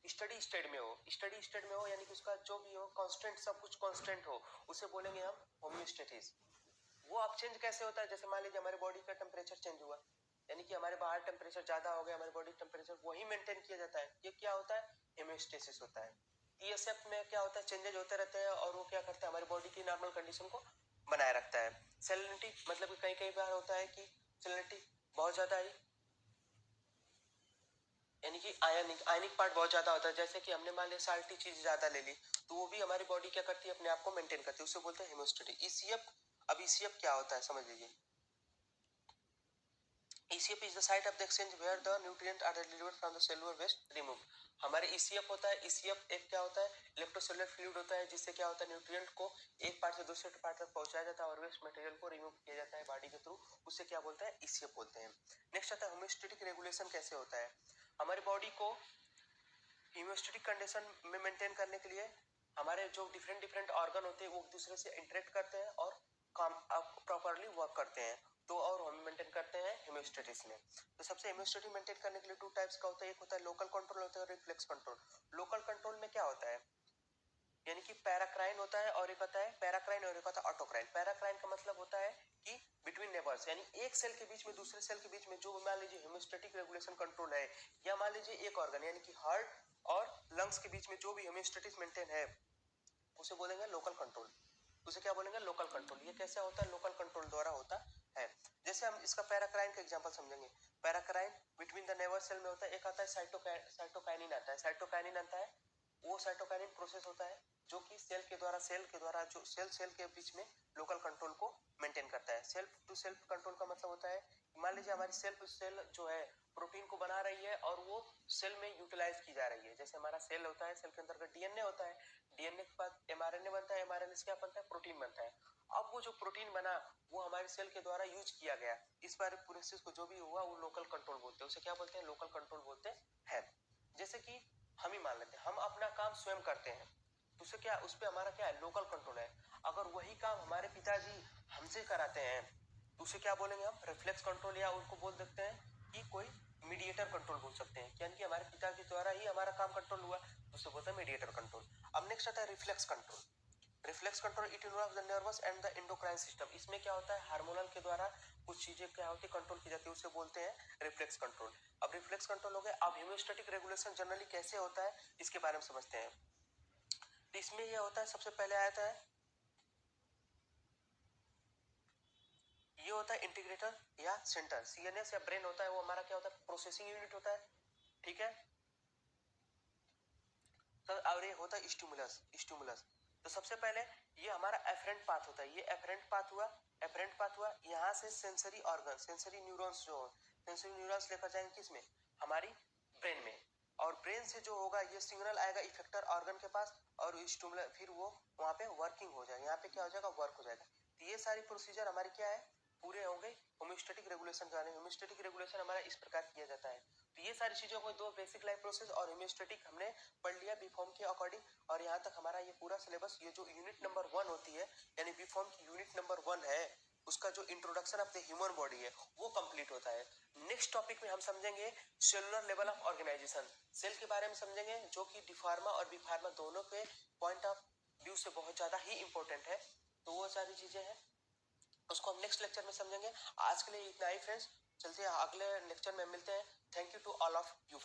स्टडी स्टेट में हो, स्टडी स्टेट में हो यानी कि उसका जो भी हो कांस्टेंट, सब कुछ कांस्टेंट हो, उसे बोलेंगे हम होम्योस्टेसिस। वो अब चेंज कैसे होता है, जैसे मान लीजिए हमारे बॉडी का टेम्परेचर चेंज हुआ, यानी कि हमारे बाहर टेम्परेचर ज्यादा हो गया, हमारे बॉडी टेम्परेचर वही मेंटेन किया जाता है, ये क्या होता है, हेमियोस्टेसिस होता है। टीएसएफ में क्या होता है, चेंजेज होते रहते हैं और वो क्या करता है, हमारी बॉडी की नॉर्मल कंडीशन को बनाए रखता है। सेलिनिटी मतलब कि कई कई बार होता है कि सेलिनिटी बहुत ज्यादा है, यानी कि आयनिक पार्ट बहुत ज्यादा होता है, जैसे कि हमने मान लिया साल्टी चीज ज्यादा ले ली तो वो भी हमारी बॉडी क्या करती है, अपने आप को मेंटेन करती है, उसे बोलते हैं हेमोस्टेटिक। ईसीएफ, अब ईसीएफ क्या होता है समझ लीजिए। ECF is the site of the exchange where the nutrient are delivered from the cellular waste removed। हमारे ECF होता है, ECF एक क्या होता है, इलेक्ट्रोसेलुलर फ्लूइड होता है, जिससे क्या होता है न्यूट्रिएंट को एक पार्ट से दूसरे पार्ट तक पहुंचाया जाता है और वेस्ट मटेरियल को रिमूव किया जाता है बॉडी के थ्रू, उससे क्या बोलते हैं, ECF बोलते हैं। नेक्स्ट आता है होम्योस्टेटिक रेगुलेशन कैसे होता है। हमारी बॉडी को होम्योस्टेटिक कंडीशन में मेंटेन करने के लिए हमारे जो डिफरेंट डिफरेंट ऑर्गन होते हैं वो एक दूसरे से इंटरेक्ट करते हैं और काम प्रॉपरली वर्क करते हैं, तो और हम मेंटेन करते हैं हेमियोस्टेटिस में। तो सबसे हेमियोस्टेटिस मेंटेन करने के लिए टू टाइप्स का होता है, एक होता है लोकल कंट्रोल होता है और रिफ्लेक्स कंट्रोल। लोकल कंट्रोल में क्या होता है, यानी कि पैराक्राइन होता है और एक होता है पैराक्राइन और एक होता है ऑटोक्राइन। पैराक्राइन का मतलब होता है कि बिटवीन नेबर्स, यानी एक सेल के बीच में दूसरे सेल के बीच में जो मान लीजिए हेमियोस्टेटिक रेगुलेशन कंट्रोल है, या मान लीजिए एक ऑर्गन यानी कि हार्ट और लंग्स के बीच में जो भी हेमियोस्टेटिस मेंटेन है उसे बोलेंगे लोकल कंट्रोल, उसे क्या बोलेंगे, लोकल कंट्रोल। ये कैसे होता है, लोकल कंट्रोल द्वारा होता है। जैसे हम इसका पैराक्राइन का एग्जांपल समझेंगे। Paracrine between the never cell में होता है, एक आता है साइटोकाइनिन आता है, साइटोकाइनिन आता है, वो साइटोकाइनिन प्रोसेस होता है जो कि सेल के द्वारा जो सेल के बीच में लोकल कंट्रोल को मेंटेन करता है। सेल्फ टू सेल्फ कंट्रोल का मतलब होता है, मान लीजिए हमारी सेल जो है प्रोटीन को बना रही है और वो सेल में यूटिलाइज की जा रही है। जैसे हमारा सेल होता है, सेल के अंतर्गत डीएनए होता है, डीएनए के बाद एमआरएनए बनता है, एमआरएनए से क्या बनता है, प्रोटीन बनता है। अब वो जो प्रोटीन बना वो हमारे सेल के द्वारा यूज किया गया, इस बारे प्रोसेस को जो भी हुआ वो लोकल कंट्रोल बोलते हैं, उसे क्या बोलते हैं, लोकल कंट्रोल बोलते हैं। जैसे कि हम ही मान लेते हैं हम अपना काम स्वयं करते हैं, तो उसे क्या, उस पर हमारा क्या है, लोकल कंट्रोल है। अगर वही काम हमारे पिताजी हमसे कराते हैं तो उसे क्या बोलेंगे हम, रिफ्लेक्स कंट्रोल, या उनको बोल देते हैं कि कोई मीडिएटर कंट्रोल बोल सकते हैं, यानी कि हमारे पिताजी द्वारा ही हमारा काम कंट्रोल हुआ, उसे बोलते हैं मीडिएटर कंट्रोल। अब नेक्स्ट आता है reflex control. Reflex control it involves the nervous and the endocrine system. इसमें क्या होता है, हार्मोनल के द्वारा कुछ चीजें क्या होती है, कंट्रोल की जाती है, उसे बोलते हैं रिफ्लेक्स कंट्रोल। अब रिफ्लेक्स कंट्रोल हो गया। अब हेमियोस्टेटिक रेगुलेशन जनरली कैसे होता है इसके बारे में समझते हैं। तो इसमें यह होता है, सबसे पहले आता है, ये होता है इंटीग्रेटर या सेंटर, सीएनएस या ब्रेन होता है, वो हमारा क्या होता है, प्रोसेसिंग यूनिट होता है, ठीक है। तो और ये होता है स्टिमुलस, स्टिमुलस। तो सबसे पहले ये हमारा एफरेंट पाथ होता है, ये एफरेंट पाथ हुआ, एफरेंट पाथ हुआ, यहाँ से सेंसरी ऑर्गन, सेंसरी न्यूरॉन्स जो सेंसरी न्यूरॉन्स लेकर जाएंगे किसमें, हमारी ब्रेन में, और ब्रेन से जो होगा ये सिग्नल आएगा इफेक्टर ऑर्गन के पास और स्टिमुलस, फिर वो वहाँ पे वर्किंग हो जाएगा, यहाँ पे क्या हो जाएगा, वर्क हो जाएगा। तो ये सारी प्रोसीजर हमारी क्या है, पूरे हो गए होम्योस्टेटिक रेगुलेशन का। होम्योस्टेटिक रेगुलेशन हमारा इस प्रकार किया जाता है। तो ये सारी चीजों को, दो बेसिक लाइफ प्रोसेस और होम्योस्टेटिक हमने पढ़ लिया बीफॉर्म के अकॉर्डिंग, और यहाँ तक हमारा ये पूरा सिलेबस, ये जो यूनिट नंबर 1 होती है यानी बीफॉर्म की यूनिट नंबर 1 है, उसका जो introduction of the human body है वो कंप्लीट होता है। नेक्स्ट टॉपिक में हम समझेंगे cellular level of organization, cell के बारे में समझेंगे, जो कि डिफार्मा और बीफार्मा दोनों के पॉइंट ऑफ व्यू से बहुत ज्यादा ही इंपॉर्टेंट है। तो वो सारी चीजें हैं, उसको हम नेक्स्ट लेक्चर में समझेंगे। आज के लिए इतना ही फ्रेंड्स, चलते हैं अगले लेक्चर में मिलते हैं। Thank you to all of you.